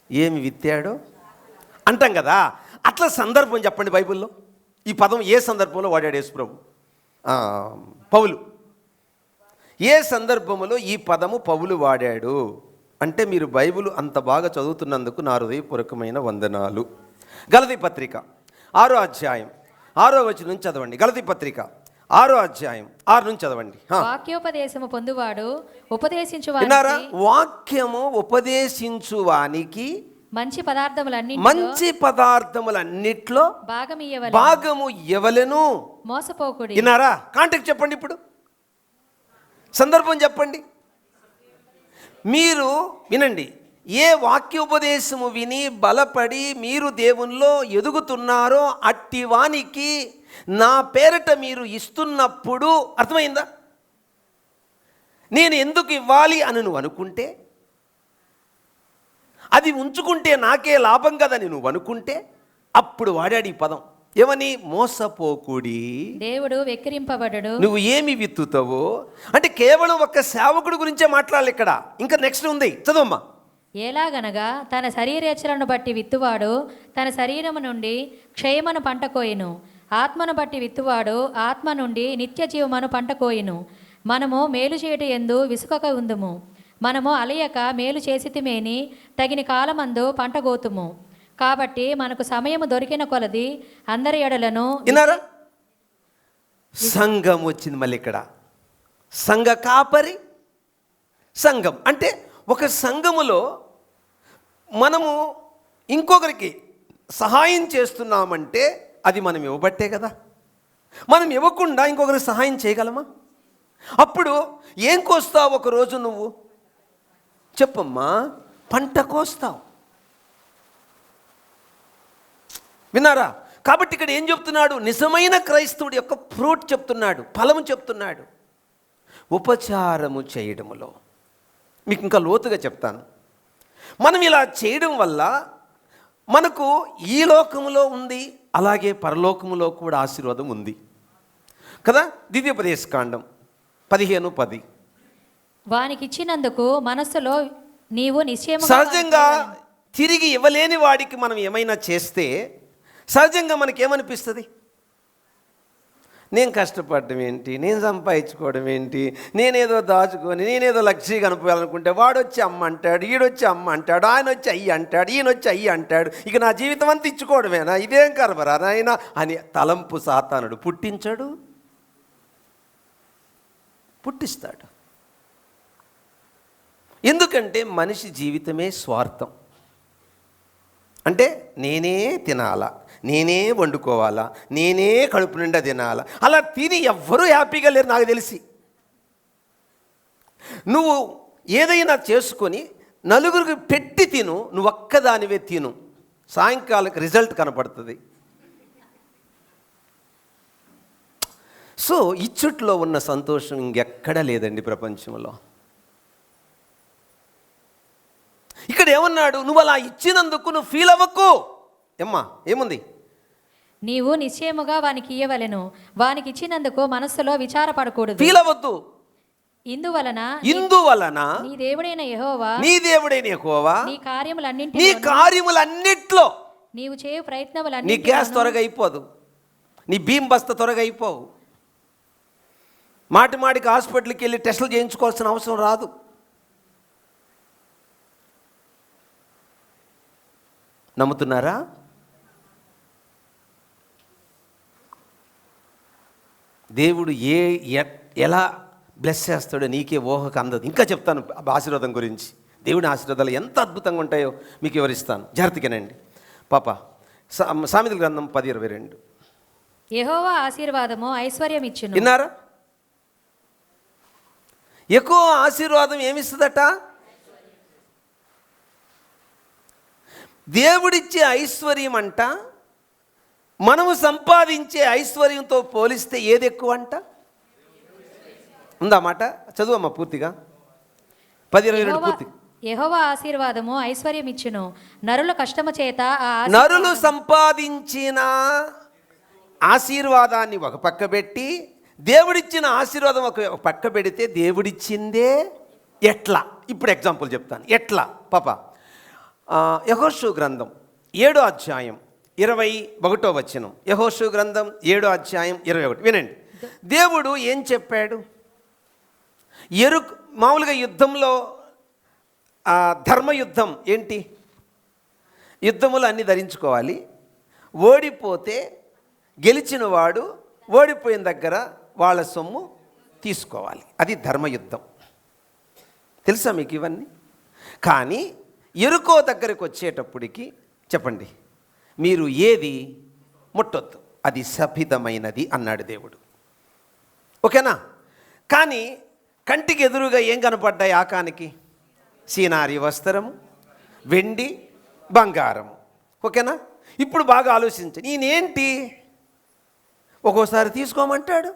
ఏమి విత్తాడో అంటాం కదా. అట్లా సందర్భం చెప్పండి బైబిల్లో. ఈ పదం ఏ సందర్భంలో వాడాడు యేసు ప్రభు? పౌలు. ఏ సందర్భంలో ఈ పదము పౌలు వాడాడు అంటే మీరు బైబిల్ అంత బాగా చదువుతున్నందుకు నా హృదయపూర్వకమైన వందనాలు. గలతీ పత్రిక 6వ అధ్యాయం 6వ వచనం చదవండి. గలతీ పత్రిక 6వ అధ్యాయం 6 నుంచి చదవండి. వాక్యోపదేశము పొందువాడు విన్నారా? వాక్యము ఉపదేశించువానికి మంచి పదార్థములన్నిట్లో భాగము ఇవ్వలెను. మోసపోకుడి. విన్నారా? కాంటాక్ట్ చెప్పండి. ఇప్పుడు సందర్భం చెప్పండి. మీరు వినండి. ఏ వాక్యోపదేశము విని బలపడి మీరు దేవునిలో ఎదుగుతున్నారో అట్టి వానికి నా పేరట మీరు ఇస్తున్నప్పుడు, అర్థమైందా? నేను ఎందుకు ఇవ్వాలి అని నువ్వు అనుకుంటే, అది ఉంచుకుంటే నాకే లాభం కదని నువ్వు అనుకుంటే, అప్పుడు వాడాడు ఈ పదం. ఏమని? మోసపోకుడి, దేవుడు వెక్కిరింపబడడు. నువ్వు ఏమి విత్తుతావో అంటే కేవలం ఒక్క సేవకుడి గురించే మాట్లాడాలి ఇక్కడ. ఇంకా నెక్స్ట్ ఉంది, చదవమ్మా. ఎలాగనగా తన శరీరేచ్ఛలను బట్టి విత్తువాడు తన శరీరము నుండి క్షయమను పంట కోయును, ఆత్మను బట్టి విత్తువాడు ఆత్మ నుండి నిత్య జీవమను పంట కోయును. మనము మేలు చేయట యందు విసుకక ఉందుము, మనము అలయక మేలు చేసితిమేని తగిన కాలమందు పంట గోతుము. కాబట్టి మనకు సమయము దొరికిన కొలది అందరి ఎడలను. విన్నారా? సంఘం వచ్చింది మళ్ళీ ఇక్కడ. సంఘ కాపరి, సంఘం అంటే ఒక సంఘములో మనము ఇంకొకరికి సహాయం చేస్తున్నామంటే అది మనం ఇవ్వబట్టే కదా. మనం ఇవ్వకుండా ఇంకొకరికి సహాయం చేయగలమా? అప్పుడు ఏం కోస్తావు ఒకరోజు నువ్వు చెప్పమ్మా? పంట కోస్తావు. విన్నారా? కాబట్టి ఇక్కడ ఏం చెప్తున్నాడు? నిజమైన క్రైస్తవుడి యొక్క ఫ్రూట్ చెప్తున్నాడు, ఫలము చెప్తున్నాడు. ఉపచారము చేయడములో మీకు ఇంకా లోతుగా చెప్తాను. మనం ఇలా చేయడం వల్ల మనకు ఈ లోకములో ఉంది, అలాగే పరలోకములో కూడా ఆశీర్వాదం ఉంది కదా. ద్వితీయోపదేశకాండం 15:10. వానికి ఇచ్చినందుకు మనస్సులో నీవు నిశ్చయముగా సహజంగా తిరిగి ఇవ్వలేని వాడికి మనం ఏమైనా చేస్తే సహజంగా మనకేమనిపిస్తుంది? నేను కష్టపడడం ఏంటి, నేను సంపాదించుకోవడం ఏంటి, నేనేదో దాచుకొని నేనేదో లక్ష్యంగా అనుకోవాలనుకుంటే వాడు వచ్చి అమ్మ అంటాడు, ఈడొచ్చి అమ్మ అంటాడు, ఆయన వచ్చి అయ్యి అంటాడు, ఈయన వచ్చి అయ్యి అంటాడు, ఇక నా జీవితం అంతా ఇచ్చుకోవడమేనా, ఇదేం కరబరా నాయన అని తలంపు సాతానుడు పుట్టించాడు, పుట్టిస్తాడు. ఎందుకంటే మనిషి జీవితమే స్వార్థం. అంటే నేనే తినాలా, నేనే వండుకోవాలా, నేనే కడుపు నిండా తినాలా. అలా తిని ఎవ్వరూ హ్యాపీగా లేరు నాకు తెలిసి. నువ్వు ఏదైనా చేసుకొని నలుగురికి పెట్టి తిను, నువ్వు ఒక్కదానివే తిను, సాయంకాలం రిజల్ట్ కనపడుతుంది. సో ఇచ్చుట్లో ఉన్న సంతోషం ఇంకెక్కడా లేదండి ప్రపంచంలో. ఇక్కడ ఏమన్నాడు? నువ్వు అలా ఇచ్చినందుకు నువ్వు ఫీల్ అవ్వకు. ఏమ్మా ఏముంది? నీవు నిశ్చయముగా వానికి ఇయ్యవలెను, వానికి ఇచ్చినందుకు మనస్సులో విచారపడకూడదు. ఫీల్ అవ్వద్దు. ఇందువలన నీ దేవుడైన యెహోవా నీ కార్యములన్నిట్లో నీవు చేయు నీ ప్రయత్నములన్నీ గ్యాస్ త్వరగా అయిపోదు, నీ భీమ్ బస్త త్వరగా అయిపోవు, మాటికి హాస్పిటల్కి వెళ్ళి టెస్టులు చేయించుకోవాల్సిన అవసరం రాదు. నమ్ముతున్నారా? దేవుడు ఎలా బ్లెస్ చేస్తాడో నీకే ఊహకు అందదు. ఇంకా చెప్తాను ఆశీర్వాదం గురించి. దేవుని ఆశీర్వాదాలు ఎంత అద్భుతంగా ఉంటాయో మీకు వివరిస్తాను. జాగ్రత్తగానండి పాప. సామెతల గ్రంథం 10:22. యెహోవా ఆశీర్వాదము ఐశ్వర్యం ఇచ్చును. విన్నారా? ఎక్కువ ఆశీర్వాదం ఏమిస్తుందట? దేవుడిచ్చే ఐశ్వర్యం అంట మనము సంపాదించే ఐశ్వర్యంతో పోలిస్తే ఏది ఎక్కువ అంట? ఉందా మాట? చదువమ్మా పూర్తిగా 10:22 పూర్తి. యెహోవా ఆశీర్వాదము ఐశ్వర్యం ఇచ్చును, నరుల కష్టము చేత నరులు సంపాదించిన ఆశీర్వాదాన్ని ఒక పక్క పెట్టి దేవుడిచ్చిన ఆశీర్వాదం ఒక పక్క పెడితే దేవుడిచ్చిందే ఎట్లా? ఇప్పుడు ఎగ్జాంపుల్ చెప్తాను ఎట్లా పాప. యెహోషువ గ్రంథం 7:21. యెహోషువ గ్రంథం 7:21 వినండి. దేవుడు ఏం చెప్పాడు? మామూలుగా యుద్ధంలో ధర్మయుద్ధం ఏంటి? యుద్ధములు అన్నీ ధరించుకోవాలి, ఓడిపోతే గెలిచిన వాడు ఓడిపోయిన దగ్గర వాళ్ళ సొమ్ము తీసుకోవాలి. అది ధర్మయుద్ధం. తెలుసా మీకు ఇవన్నీ? కానీ ఎరుకో దగ్గరికి వచ్చేటప్పటికి చెప్పండి, మీరు ఏది ముట్టొద్దు, అది శపితమైనది అన్నాడు దేవుడు. ఓకేనా? కానీ కంటికి ఎదురుగా ఏం కనపడ్డాయి ఆకానికి? సీనారి వస్త్రము, వెండి, బంగారము. ఓకేనా? ఇప్పుడు బాగా ఆలోచించండి. నేనేంటి ఒక్కోసారి తీసుకోమంటాడు,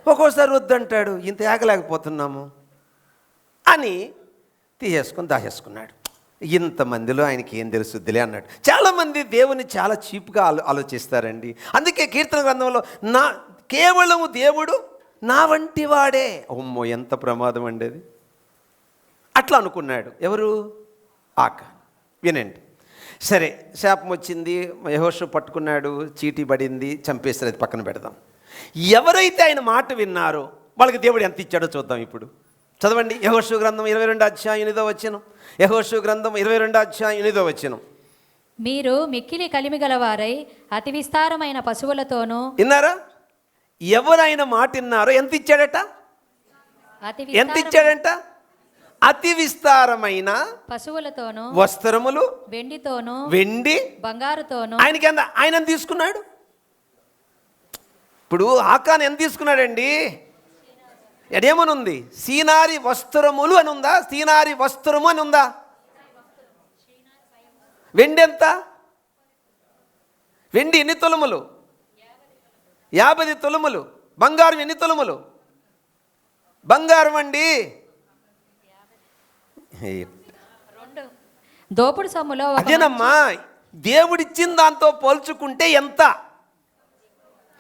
ఒక్కోసారి వద్దంటాడు, ఇంత ఆగలేకపోతున్నాము అని తీసేసుకొని దాచేసుకున్నాడు. ఇంతమందిలో ఆయనకి ఏం తెలుసుద్దిలే అన్నాడు. చాలామంది దేవుని చాలా చీప్గా ఆలోచిస్తారండి. అందుకే కీర్తన గ్రంథంలో కేవలము దేవుడు నా వంటి వాడే. అమ్మో ఎంత ప్రమాదం అండి అది. అట్లా అనుకున్నాడు ఎవరు? ఆకాన్. వినండి. సరే, శాపం వచ్చింది, యెహోషువ పట్టుకున్నాడు, చీటీ పడింది, చంపేస్తారు. అది పక్కన పెడదాం. ఎవరైతే ఆయన మాట విన్నారో వాళ్ళకి దేవుడు ఎంత ఇచ్చాడో చూద్దాం ఇప్పుడు. చదవండి యెహోషువ గ్రంథం 22:8. యెహోషువ గ్రంథం 22:8. మీరు మిక్కిలి కలిమి గలవారై అతి విస్తారమైన పశువులతోనూ. విన్నారా? ఎవరైనా మాట విన్నారో ఎంత ఇచ్చాడట? ఎంత ఇచ్చాడంట? అతి విస్తారమైన పశువులతోనూ వస్త్రములు, వెండితోనూ వెండి, బంగారుతోనూ ఆయనకి ఎంత, ఆయన ఎంత తీసుకున్నాడు? ఇప్పుడు ఆకాన్ ఎంత తీసుకున్నాడండి? ఎడేమనుంది? సీనారి వస్త్రములు అని ఉందా? సీనారి వస్త్రము అని ఉందా? వెండి ఎంత? వెండి ఎన్ని తులములు? 50 తులములు. బంగారం ఎన్ని తులములు? బంగారం అండి దోపుడు సొమ్ములో ఒక అదేనమ్మా, దేవుడిచ్చిన దాంతో పోల్చుకుంటే ఎంత?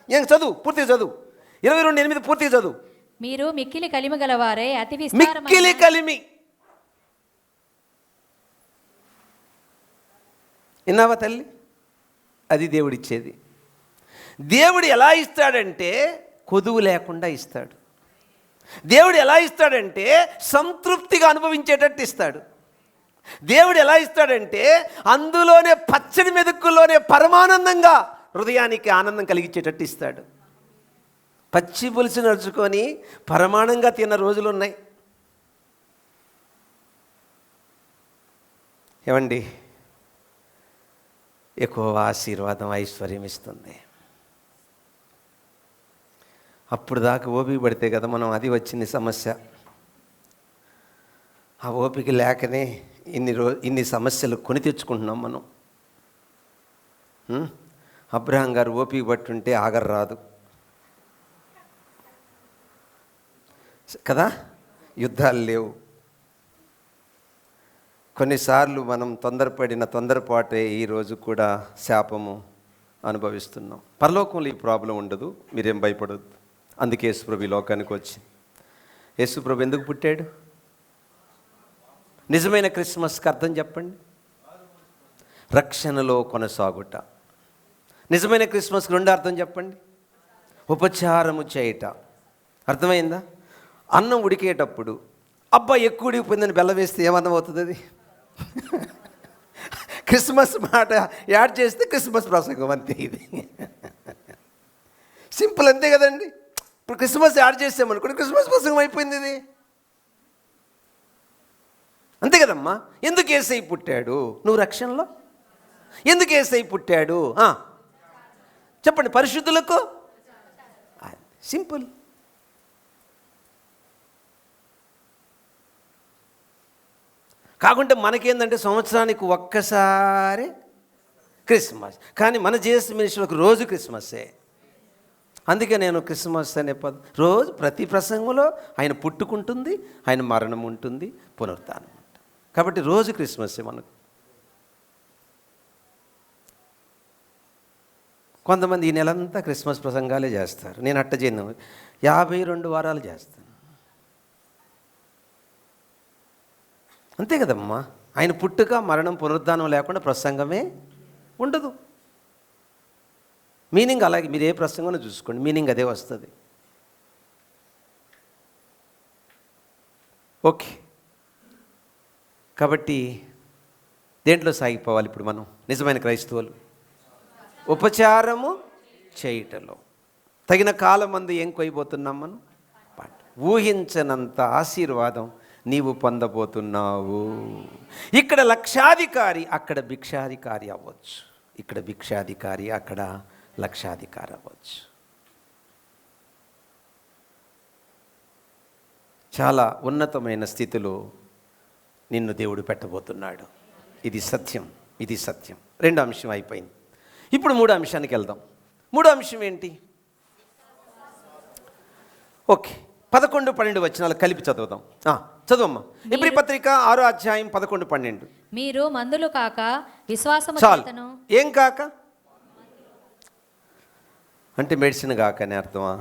ఏం చదువు, పూర్తిగా చదువు. 22:8 పూర్తిగా చదువు. మీరు మిక్కిలి కలిమి గలవారే అతి మిక్కిలి విస్తారమైన కలిమి. విన్నావా తల్లి? అది దేవుడిచ్చేది. దేవుడు ఎలా ఇస్తాడంటే కొదువు లేకుండా ఇస్తాడు. దేవుడు ఎలా ఇస్తాడంటే సంతృప్తిగా అనుభవించేటట్టు ఇస్తాడు. దేవుడు ఎలా ఇస్తాడంటే అందులోనే పచ్చడి మెతుకుల్లోనే పరమానందంగా హృదయానికి ఆనందం కలిగించేటట్టు ఇస్తాడు. పచ్చి పులుసు నడుచుకొని పరమానంగా తిన్న రోజులు ఉన్నాయి. ఏమండి, ఎక్కువ ఆశీర్వాదం ఐశ్వర్యం ఇస్తుంది. అప్పుడు దాకా ఓపిక పడితే కదా మనం, అది వచ్చింది సమస్య. ఆ ఓపిక లేకనే ఇన్ని సమస్యలు కొని తెచ్చుకుంటున్నాం మనం. అబ్రహాం గారు ఓపిక పట్టుంటే ఆగరు రాదు కదా, యుద్ధాలు లేవు. కొన్నిసార్లు మనం తొందరపడిన తొందరపాటే ఈరోజు కూడా శాపము అనుభవిస్తున్నాం. పరలోకంలో ఈ ప్రాబ్లం ఉండదు, మీరేం భయపడొద్దు. అందుకే యేసుప్రభు ఈ లోకానికి వచ్చి, యేసుప్రభు ఎందుకు పుట్టాడు? నిజమైన క్రిస్మస్కి అర్థం చెప్పండి. రక్షణలో కొనసాగుట. నిజమైన క్రిస్మస్కి రెండో అర్థం చెప్పండి. ఉపచారము చేయుట. అర్థమైందా? అన్నం ఉడికేటప్పుడు అబ్బా ఎక్కువ ఉడికిపోయిందని బెల్లం వేస్తే ఏమర్థం అవుతుంది? అది క్రిస్మస్ మాట యాడ్ చేస్తే క్రిస్మస్ ప్రసంగం అంతే. ఇది సింపుల్, అంతే కదండి. ఇప్పుడు క్రిస్మస్ యాడ్ చేసామనుకోండి క్రిస్మస్ ప్రసంగం అయిపోయింది. ఇది అంతే కదమ్మా. ఎందుకు యేసయ్య పుట్టాడు? నువ్వు రక్షణలో ఎందుకు యేసయ్య పుట్టాడు చెప్పండి. పరిశుద్ధులకు. సింపుల్. కాకుంటే మనకేందంటే సంవత్సరానికి ఒక్కసారి క్రిస్మస్, కానీ మన జీసస్ మినిస్ట్రీలకు రోజు క్రిస్మస్సే. అందుకే నేను క్రిస్మస్ అనే రోజు ప్రతి ప్రసంగంలో ఆయన పుట్టుకుంటుంది, ఆయన మరణం ఉంటుంది, పునరుత్థానం ఉంటుంది. కాబట్టి రోజు క్రిస్మస్సే మనకు. కొంతమంది ఈ నెలంతా క్రిస్మస్ ప్రసంగాలే చేస్తారు. నేను అట్ట చేయను, 52 వారాలు చేస్తాను. అంతే కదమ్మా. ఆయన పుట్టుక మరణం పునరుద్ధానం లేకుండా ప్రసంగమే ఉండదు. మీనింగ్ అలాగే, మీరు ఏ ప్రసంగం చూసుకోండి, మీనింగ్ అదే వస్తుంది. ఓకే, కాబట్టి దేంట్లో సాగిపోవాలి ఇప్పుడు మనం నిజమైన క్రైస్తవులు? ఉపచారము చేయుటలో. తగిన కాలమందు ఏం కొయ్యబోతున్నాం మనం? ఊహించనంత ఆశీర్వాదం నీవు పొందబోతున్నావు. ఇక్కడ లక్షాధికారి, అక్కడ భిక్షాధికారి అవ్వచ్చు. ఇక్కడ భిక్షాధికారి, అక్కడ లక్షాధికారి అవ్వచ్చు. చాలా ఉన్నతమైన స్థితిలో నిన్ను దేవుడు పెట్టబోతున్నాడు. ఇది సత్యం, ఇది సత్యం. రెండో అంశం అయిపోయింది. ఇప్పుడు మూడో అంశానికి వెళ్దాం. మూడో అంశం ఏంటి? ఓకే, 11-12 వచనాలు కలిపి చదువుదాం. చదువమ్మా. ఎబ్రీ పత్రిక 6వ అధ్యాయం 11-12. మీరు మందులు కాక విశ్వాసము చాలు. చేతను. ఏం కాక అంటే మెడిసిన్ కాక అని అర్థమా?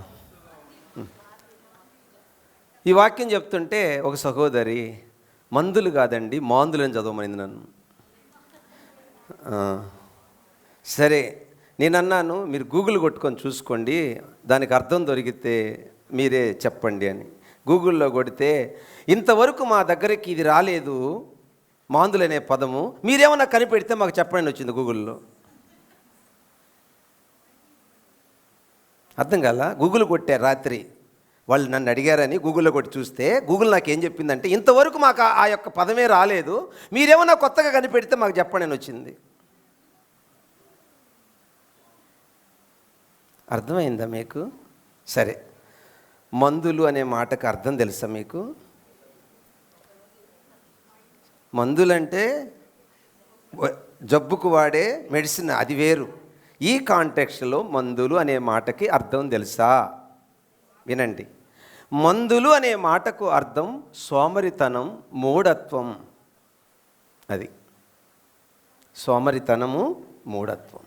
ఈ వాక్యం చెప్తుంటే ఒక సహోదరి మందులు కాదండి మాందులు అని చదవమనింది నన్ను. సరే, నేను అన్నాను మీరు గూగుల్ కొట్టుకొని చూసుకోండి, దానికి అర్థం దొరికితే మీరే చెప్పండి అని. గూగుల్లో కొడితే ఇంతవరకు మా దగ్గరికి ఇది రాలేదు మాందులు అనే పదము, మీరేమన్నా కనిపెడితే మాకు చెప్పండి వచ్చింది గూగుల్లో. అర్థం కాల? గూగుల్ కొట్టారు రాత్రి, వాళ్ళు నన్ను అడిగారని గూగుల్లో కొట్టి చూస్తే గూగుల్ నాకేం చెప్పిందంటే, ఇంతవరకు మాకు ఆ యొక్క పదమే రాలేదు, మీరేమన్నా కొత్తగా కనిపెడితే మాకు చెప్పండి అని వచ్చింది. అర్థమైందా మీకు? సరే, మందులు అనే మాటకు అర్థం తెలుసా మీకు? మందులంటే జబ్బుకు వాడే మెడిసిన్, అది వేరు. ఈ కాంటెక్స్ట్లో మందులు అనే మాటకి అర్థం తెలుసా? వినండి. మందులు అనే మాటకు అర్థం సోమరితనం, మూఢత్వం. అది సోమరితనము, మూఢత్వం.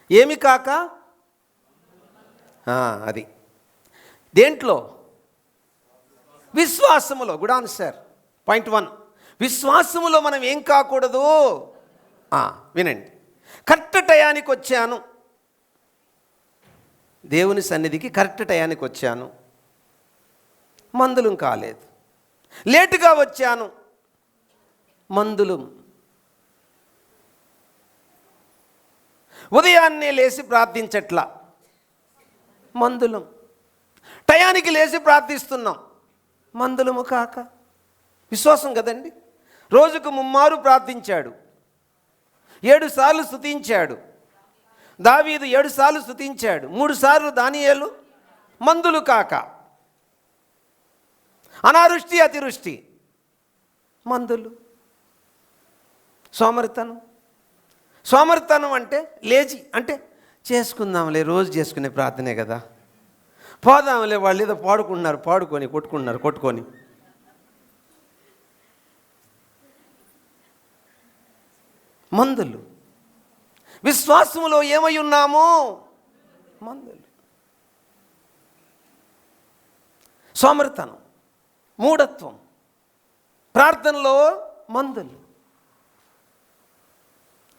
ఏమి కాక అది దేంట్లో? విశ్వాసములో. Good answer. పాయింట్ 1, విశ్వాసములో మనం ఏం కాకూడదు? వినండి. కరెక్ట్ టయానికి వచ్చాను, దేవుని సన్నిధికి కరెక్ట్ టయానికి వచ్చాను, మందులు కాలేదు. లేటుగా వచ్చాను, మందులు. ఉదయాన్నే లేచి ప్రార్థించట్లా, మందులం. టయానికి లేచి ప్రార్థిస్తున్నాం, మందులము కాక. విశ్వాసం కదండి. రోజుకు 3 మారు ప్రార్థించాడు, 7 సార్లు స్తుతించాడు. దావీదు 7 సార్లు స్తుతించాడు, 3 సార్లు దానియేలు. మందులు కాక. అనావృష్టి, అతివృష్టి, మందులు. సోమరితనం. సోమరితనం అంటే లేజీ, అంటే చేసుకుందాంలే, రోజు చేసుకునే ప్రార్థనే కదా, పోదాంలే, వాళ్ళు ఏదో పాడుకుంటున్నారు, పాడుకొని కొట్టుకుంటున్నారు, కొట్టుకొని. మందులు. విశ్వాసములో ఏమై ఉన్నాము? మందులు. సోమరితనం, మూఢత్వం. ప్రార్థనలో మందులు,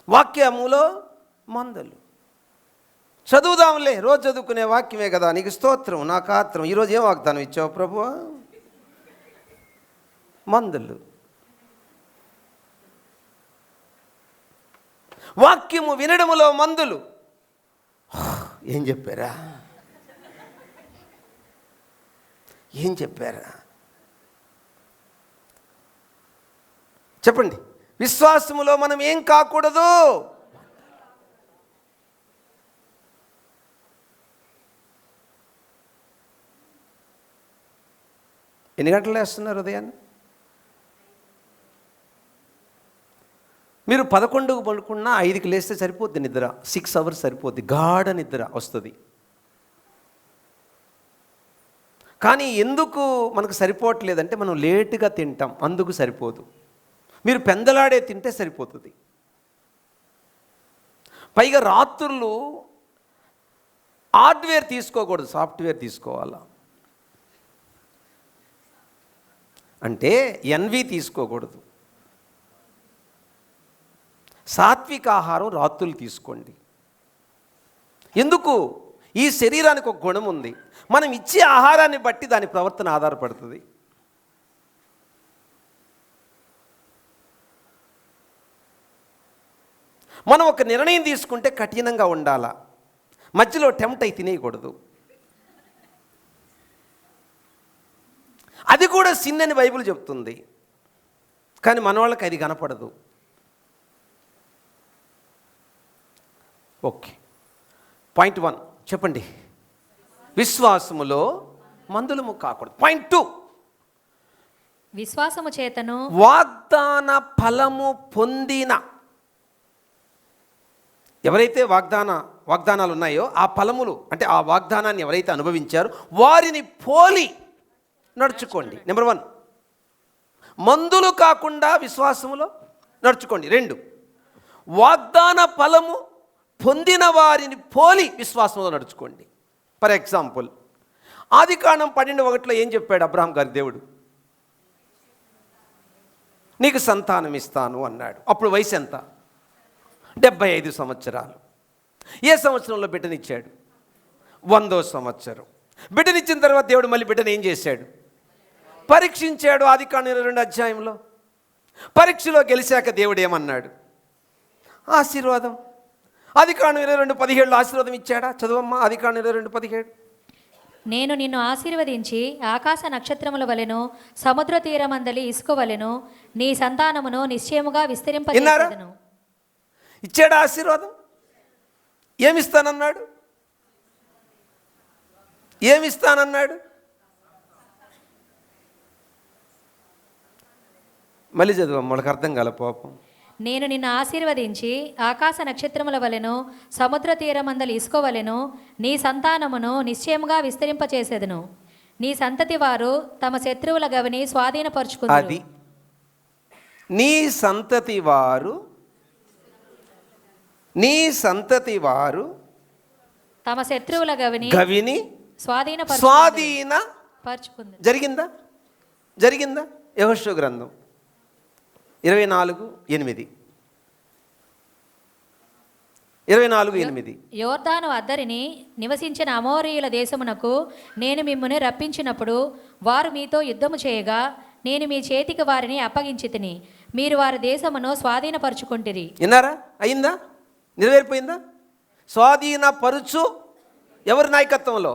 వాక్యములో మందులు. చదువుదాంలే, రోజు చదువుకునే వాక్యమే కదా, నీకు స్తోత్రం, నాకు ఆత్రం. ఈరోజు ఏం వాగ్దానం ఇచ్చావు ప్రభువా? మందులు. వాక్యము వినడములో మందులు. ఏం చెప్పారా? ఏం చెప్పారా? చెప్పండి. విశ్వాసములో మనం ఏం కాకూడదు? ఎన్ని గంటలు వేస్తున్నారు ఉదయాన్ని? మీరు 11కు పడుకున్నా 5కి లేస్తే సరిపోద్ది నిద్ర. 6 అవర్స్ సరిపోద్ది, గాఢ నిద్ర వస్తుంది. కానీ ఎందుకు మనకు సరిపోవట్లేదంటే మనం లేటుగా తింటాం, అందుకు సరిపోదు. మీరు పెందలాడే తింటే సరిపోతుంది. పైగా రాత్రులు హార్డ్వేర్ తీసుకోకూడదు, సాఫ్ట్వేర్ తీసుకోవాలా. అంటే ఎన్వి తీసుకోకూడదు. సాత్విక ఆహారం రాత్రులు తీసుకోండి. ఎందుకు? ఈ శరీరానికి ఒక గుణం ఉంది, మనం ఇచ్చే ఆహారాన్ని బట్టి దాని ప్రవర్తన ఆధారపడుతుంది. మనం ఒక నిర్ణయం తీసుకుంటే కఠినంగా ఉండాలా, మధ్యలో టెంప్ట్ అయి తినేయకూడదు. అది కూడా సిన్ అని బైబిల్ చెప్తుంది, కానీ మన వాళ్ళకి అది కనపడదు. ఓకే, పాయింట్ 1 చెప్పండి. విశ్వాసములో మందులము కాకూడదు. పాయింట్ 2, విశ్వాసము చేతను వాగ్దాన ఫలము పొందిన. ఎవరైతే వాగ్దానాలు ఉన్నాయో ఆ ఫలములు, అంటే ఆ వాగ్దానాన్ని ఎవరైతే అనుభవించారో వారిని పోలి నడుచుకోండి. నెంబర్ 1, మందులు కాకుండా విశ్వాసములో నడుచుకోండి. 2, వాగ్దాన ఫలము పొందిన వారిని పోలి విశ్వాసంలో నడుచుకోండి. ఫర్ ఎగ్జాంపుల్, ఆదికాండం 12:1 ఏం చెప్పాడు అబ్రహాం గారి దేవుడు? నీకు సంతానం ఇస్తాను అన్నాడు. అప్పుడు వయసు ఎంత? 75 సంవత్సరాలు. ఏ సంవత్సరంలో బిడ్డనిచ్చాడు? 100వ సంవత్సరం. బిడ్డనిచ్చిన తర్వాత దేవుడు మళ్ళీ బిడ్డను ఏం చేశాడు? పరీక్షించాడు. ఆదికాండం 22వ అధ్యాయంలో పరీక్షలో గెలిచాక దేవుడు ఏమన్నాడు? ఆశీర్వాదం. ఆదికాండం 22:17 ఆశీర్వాదం ఇచ్చాడా? చదువమ్మా, ఆదికాండం 22:17. నేను నిన్ను ఆశీర్వదించి ఆకాశ నక్షత్రముల వలెను సముద్ర తీరమందలి ఇసుక వలెను నీ సంతానమును నిశ్చయముగా విస్తరింపజేసేదను. ఇచ్చాడా ఆశీర్వాదం? ఏమిస్తానన్నాడు? ఏమిస్తానన్నాడు? మళ్ళీ చదువు, వాళ్ళకి అర్థం కాల పాపం. నేను నిన్ను ఆశీర్వదించి ఆకాశ నక్షత్రముల వలెను సముద్ర తీరమందలి ఇసుక వలెను నీ సంతానమును నిశ్చయముగా విస్తరింపచేసేదను. నీ సంతతి వారు తమ శత్రువుల గవిని స్వాధీనపరుచుకుంటారు. అది నీ సంతతి వారు, నీ సంతతి వారు తమ శత్రువుల గవిని స్వాధీనపరుచుకుంటారు. జరిగిందా? యెహోషువ గ్రంథం 24:8. యోర్దాను అద్దరిని నివసించిన అమోరీయుల దేశమునకు నేను మిమ్ముని రప్పించినప్పుడు వారు మీతో యుద్ధము చేయగా నేను మీ చేతికి వారిని అప్పగించితిని. మీరు వారి దేశమును స్వాధీనపరుచుకుంటిరి. విన్నారా? అయిందా? నెరవేరిపోయిందా? స్వాధీనపరుచు ఎవరి నాయకత్వంలో?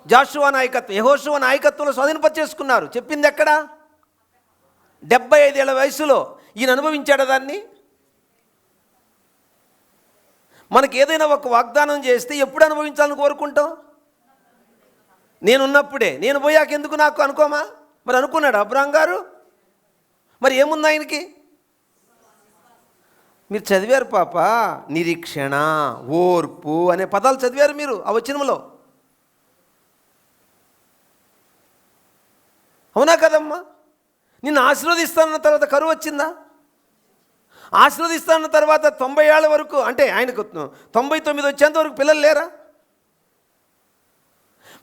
జాషువా నాయకత్వం, యెహోషువ నాయకత్వంలో స్వాధీనపరిచేసుకున్నారు. చెప్పింది ఎక్కడ? 75 ఏళ్ల వయసులో. ఈయన అనుభవించాడు దాన్ని. మనకి ఏదైనా ఒక వాగ్దానం చేస్తే ఎప్పుడు అనుభవించాలని కోరుకుంటాం? నేనున్నప్పుడే. నేను పోయాక ఎందుకు నాకు అనుకోమా? మరి అనుకున్నాడు అబ్రాహాం గారు. మరి ఏముంది ఆయనకి? మీరు చదివారు పాప, నిరీక్షణ, ఓర్పు అనే పదాలు చదివారు మీరు ఆ వచనంలో. అవునా కదమ్మా? నిన్ను ఆశీర్వదిస్తానన్న తర్వాత కరువు వచ్చిందా? ఆశీర్వదిస్తానన్న తర్వాత 90 ఏళ్ళ వరకు, అంటే ఆయనకు 99 వచ్చేంత వరకు పిల్లలు లేరా?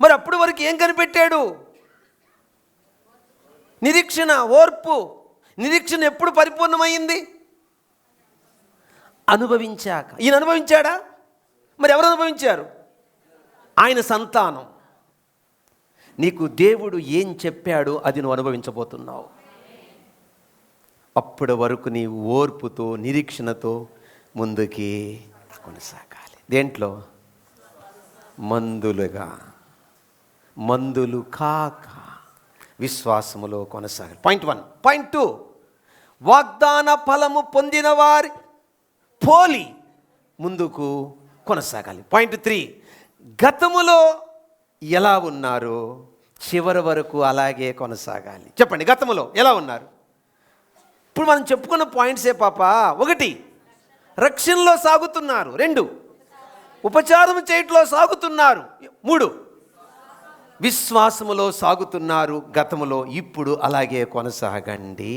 మరి అప్పటి వరకు ఏం కనిపెట్టాడు? నిరీక్షణ, ఓర్పు. నిరీక్షణ ఎప్పుడు పరిపూర్ణమైంది? అనుభవించాక. ఈయన అనుభవించాడా? మరి ఎవరు అనుభవించారు? ఆయన సంతానం. నీకు దేవుడు ఏం చెప్పాడో అది నువ్వు అనుభవించబోతున్నావు. అప్పటి వరకు నీ ఓర్పుతో, నిరీక్షణతో ముందుకి కొనసాగాలి. దేంట్లో? మందులు కాక విశ్వాసములో కొనసాగాలి. పాయింట్ 1. పాయింట్ 2, వాగ్దాన ఫలము పొందిన వారి పోలి ముందుకు కొనసాగాలి. పాయింట్ 3, గతములో ఎలా ఉన్నారో చివరి వరకు అలాగే కొనసాగాలి. చెప్పండి, గతంలో ఎలా ఉన్నారు? ఇప్పుడు మనం చెప్పుకున్న పాయింట్సే పాప. 1, రక్షణలో సాగుతున్నారు. 2, ఉపచారం చేయట్లో సాగుతున్నారు. 3, విశ్వాసములో సాగుతున్నారు గతములో. ఇప్పుడు అలాగే కొనసాగండి.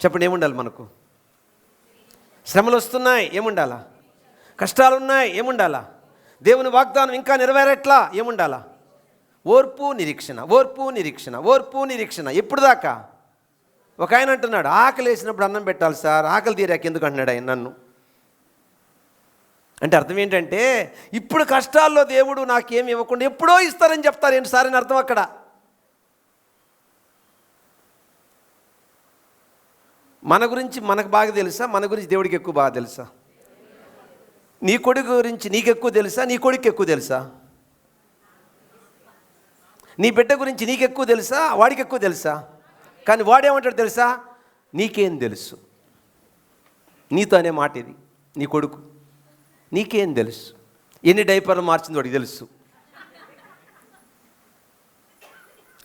చెప్పండి, ఏముండాలి మనకు? శ్రమలు వస్తున్నాయి, ఏముండాలా? కష్టాలు ఉన్నాయి, ఏముండాలా? దేవుని వాగ్దానం ఇంకా నెరవేరట్లా, ఏముండాలా? ఓర్పు నిరీక్షణ, ఓర్పు నిరీక్షణ, ఓర్పు నిరీక్షణ. ఎప్పుడు దాకా? ఒక ఆయన అంటున్నాడు, ఆకలి వేసినప్పుడు అన్నం పెట్టాలి సార్, ఆకలి తీరాక ఎందుకు అంటున్నాడు ఆయన నన్ను. అంటే అర్థం ఏంటంటే, ఇప్పుడు కష్టాల్లో దేవుడు నాకేమి ఇవ్వకుండా ఎప్పుడో ఇస్తారని చెప్తారు ఏంటి సార్ అని అర్థం అక్కడ. మన గురించి మనకు బాగా తెలుసా? మన గురించి దేవుడికి ఎక్కువ బాగా తెలుసా? నీ కొడుకు గురించి నీకు ఎక్కువ తెలుసా? నీ కొడుకు ఎక్కువ తెలుసా? నీ బిడ్డ గురించి నీకు ఎక్కువ తెలుసా? వాడికి ఎక్కువ తెలుసా? కానీ వాడేమంటాడు తెలుసా? నీకేం తెలుసు? నీతో అనే మాట ఇది. నీ కొడుకు నీకేం తెలుసు? ఎన్ని డైపర్లు మార్చింది వాడికి తెలుసు.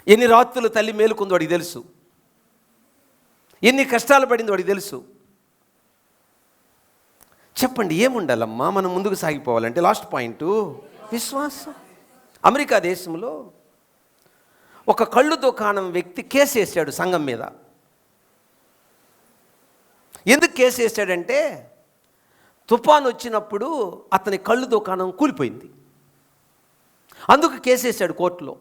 ఎన్ని రాత్రులు తల్లి మేలుకుంది వాడికి తెలుసు. ఎన్ని కష్టాలు పడింది వాడికి తెలుసు. చెప్పండి, ఏముండాలమ్మా మనం ముందుకు సాగిపోవాలంటే? లాస్ట్ పాయింట్, విశ్వాసం. అమెరికా దేశంలో ఒక కళ్ళు దుకాణం వ్యక్తి కేసు వేసాడు సంఘం మీద. ఎందుకు కేసు వేసాడంటే, తుఫాను వచ్చినప్పుడు అతని కళ్ళు దుకాణం కూలిపోయింది. అందుకు కేసు వేసాడు కోర్టులో.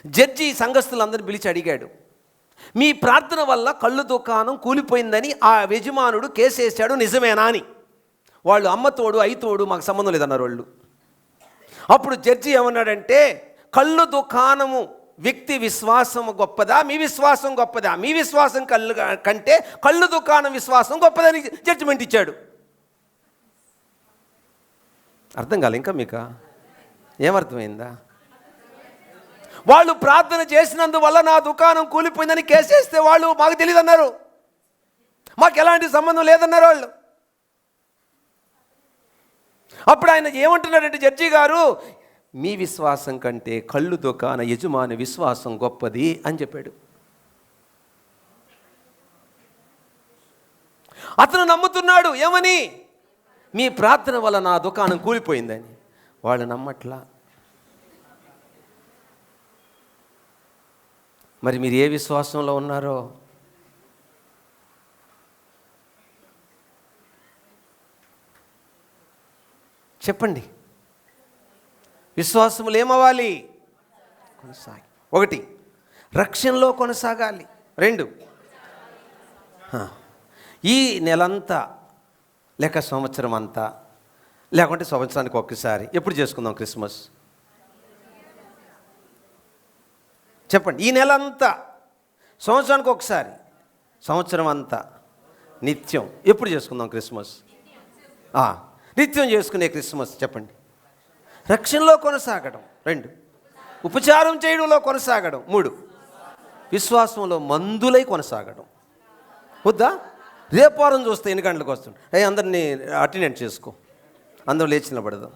జడ్జి సంఘస్థులందరినీ పిలిచి అడిగాడు, మీ ప్రార్థన వల్ల కళ్ళు దుకాణం కూలిపోయిందని ఆ యజమానుడు కేసు వేసాడు, నిజమేనా అని. వాళ్ళు అమ్మతోడు అయితోడు మాకు సంబంధం లేదన్నారు వాళ్ళు. అప్పుడు జడ్జి ఏమన్నాడంటే, కళ్ళు దుకాణము వ్యక్తి విశ్వాసం గొప్పదా, మీ విశ్వాసం గొప్పదా? మీ విశ్వాసం కంటే కళ్ళు దుకాణం విశ్వాసం గొప్పదని జడ్జిమెంట్ ఇచ్చాడు. అర్థం కాలే ఇంకా మీకు? ఏమర్థమైందా? వాళ్ళు ప్రార్థన చేసినందువల్ల నా దుకాణం కూలిపోయిందని కేసేస్తే వాళ్ళు మాకు తెలియదు అన్నారు, మాకు ఎలాంటి సంబంధం లేదన్నారు వాళ్ళు. అప్పుడు ఆయన ఏమంటున్నాడంటే, జడ్జి గారు, మీ విశ్వాసం కంటే కళ్ళు దుకాణ యజమాని విశ్వాసం గొప్పది అని చెప్పాడు. అతను నమ్ముతున్నాడు ఏమని? మీ ప్రార్థన వల్ల నా దుకాణం కూలిపోయిందని. వాళ్ళు నమ్మట్లా. మరి మీరు ఏ విశ్వాసంలో ఉన్నారో? చెప్పండి. విశ్వాసములు ఏమవ్వాలి? కొనసాగి. 1, రక్షణలో కొనసాగాలి. 2, ఈ నెలంతా లేక సంవత్సరం అంతా, లేకుంటే సంవత్సరానికి ఒక్కసారి ఎప్పుడు చేసుకుందాం క్రిస్మస్? చెప్పండి. ఈ నెలంతా, సంవత్సరానికి ఒకసారి, సంవత్సరం అంతా, నిత్యం ఎప్పుడు చేసుకుందాం క్రిస్మస్? నిత్యం చేసుకునే క్రిస్మస్. చెప్పండి. రక్షణలో కొనసాగడం. 2, ఉపచారం చేయడంలో కొనసాగడం. 3, విశ్వాసంలో మందులై కొనసాగడం. వద్దా? రేపు వారం చూస్తే ఎన్ని గంటలకు వస్తుంది? అందరినీ అటెండెంట్ చేసుకో, అందరూ లేచి నిలబడదాం.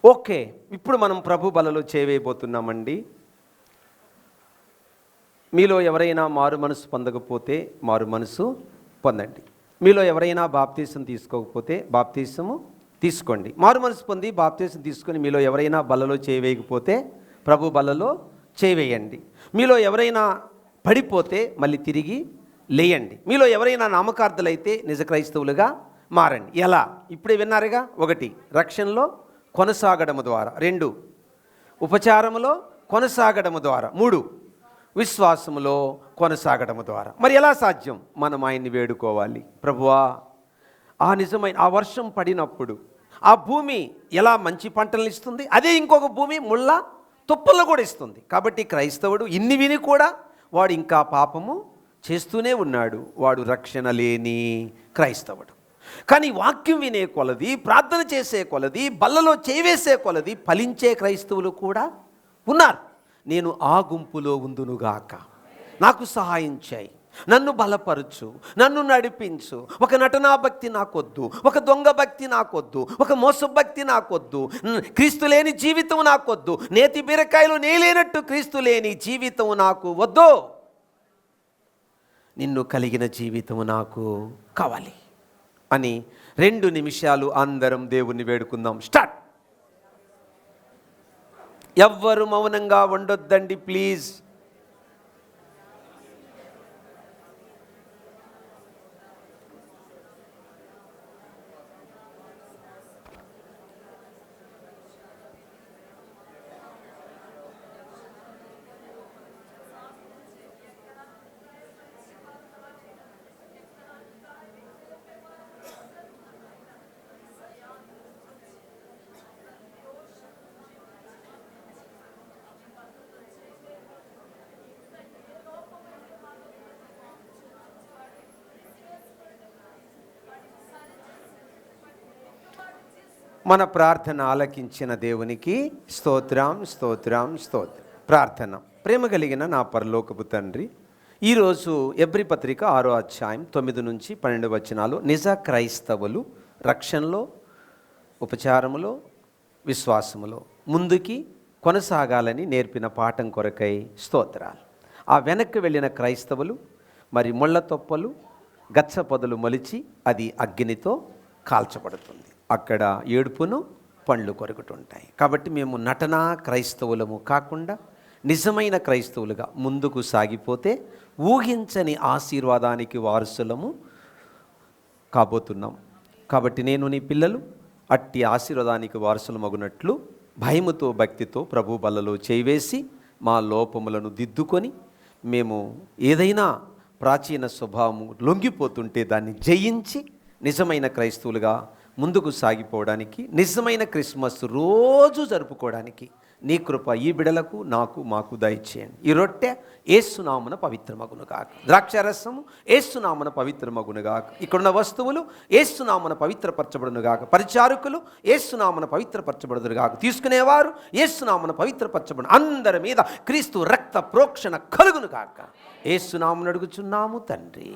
ఓకే, ఇప్పుడు మనం ప్రభు బలలో చేయవేయబోతున్నామండి. మీలో ఎవరైనా మారు మనసు పొందకపోతే మారు మనసు పొందండి. మీలో ఎవరైనా బాప్తీసం తీసుకోకపోతే బాప్తీసము తీసుకోండి. మారు మనసు పొంది బాప్తీసం తీసుకొని మీలో ఎవరైనా బలలో చేయవేయకపోతే ప్రభు బలలో చేయవేయండి. మీలో ఎవరైనా పడిపోతే మళ్ళీ తిరిగి లేయండి. మీలో ఎవరైనా నామకార్థులైతే నిజ క్రైస్తవులుగా మారండి. ఎలా? ఇప్పుడే విన్నారుగా. 1, రక్షణలో కొనసాగడము ద్వారా. 2, ఉపచారములో కొనసాగడము ద్వారా. 3, విశ్వాసములో కొనసాగడము ద్వారా. మరి ఎలా సాధ్యం? మనం ఆయన్ని వేడుకోవాలి. ప్రభువా, ఆ నిజమైన ఆ వర్షం పడినప్పుడు ఆ భూమి ఎలా మంచి పంటలను ఇస్తుంది, అదే ఇంకొక భూమి ముళ్ళ తుప్పలు కూడా ఇస్తుంది. కాబట్టి క్రైస్తవుడు ఇన్ని విని కూడా వాడు ఇంకా పాపము చేస్తూనే ఉన్నాడు. వాడు రక్షణ లేని క్రైస్తవుడు. కానీ వాక్యం వినే కొలది, ప్రార్థన చేసే కొలది, బల్లలో చేవేసే కొలది ఫలించే క్రైస్తవులు కూడా ఉన్నారు. నేను ఆ గుంపులో ఉందునుగాక, నాకు సహాయం చేయి, నన్ను బలపరచు, నన్ను నడిపించు. ఒక నటనా భక్తి నాకొద్దు, ఒక దొంగ భక్తి నాకొద్దు, ఒక మోస భక్తి నాకొద్దు, క్రీస్తు లేని జీవితం నాకొద్దు, నేతి బీరకాయలు నేలేనట్టు క్రీస్తు లేని జీవితం నాకు వద్దు, నిన్ను కలిగిన జీవితం నాకు కావాలి అని 2 నిమిషాలు అందరం దేవుణ్ణి వేడుకుందాం. స్టార్ట్. ఎవ్వరు మౌనంగా ఉండొద్దండి ప్లీజ్. మన ప్రార్థన ఆలకించిన దేవునికి స్తోత్రం, స్తోత్రం, స్తోత్రం. ప్రార్థన. ప్రేమ కలిగిన నా పరలోకపు తండ్రి, ఈరోజు ఎబ్రీ పత్రిక 6వ అధ్యాయం 9 నుంచి 12 వచనాలు నిజ క్రైస్తవులు రక్షణలో, ఉపచారములో, విశ్వాసములో ముందుకి కొనసాగాలని నేర్పిన పాఠం కొరకై స్తోత్రాలు. ఆ వెనక్కి వెళ్ళిన క్రైస్తవులు మరి ముళ్ళ తొప్పలు, గచ్చ పొదలు మొలిచి అది అగ్నితో కాల్చబడుతుంది. అక్కడ ఏడుపును పండ్లు కొరుకుతుంటాయి. కాబట్టి మేము నటనా క్రైస్తవులము కాకుండా నిజమైన క్రైస్తవులుగా ముందుకు సాగిపోతే ఊహించని ఆశీర్వాదానికి వారసులము కాబోతున్నాం. కాబట్టి నేను నీ పిల్లలు అట్టి ఆశీర్వాదానికి వారసులమగునట్లు భయముతో, భక్తితో ప్రభు బల్లలో చేయివేసి మా లోపములను దిద్దుకొని మేము ఏదైనా ప్రాచీన స్వభావము లొంగిపోతుంటే దాన్ని జయించి నిజమైన క్రైస్తవులుగా ముందుకు సాగిపోవడానికి, నిజమైన క్రిస్మస్ రోజు జరుపుకోవడానికి నీ కృప ఈ బిడలకు నాకు మాకు దయచేయండి. ఈ రొట్టె ఏసునామన పవిత్రమగునుగాక, ద్రాక్షారసము ఏసునామన పవిత్రమగునుగాక, ఇక్కడున్న వస్తువులు ఏసునామన పవిత్రపరచబడునుగాక, పరిచారకులు ఏసునామన పవిత్రపరచబడునుగాక, తీసుకునేవారు ఏసునామన పవిత్రపరచబడు, అందరి మీద క్రీస్తు రక్త ప్రోక్షణ కలుగునుగాక. ఏసునామను అడుగుచున్నాము తండ్రి.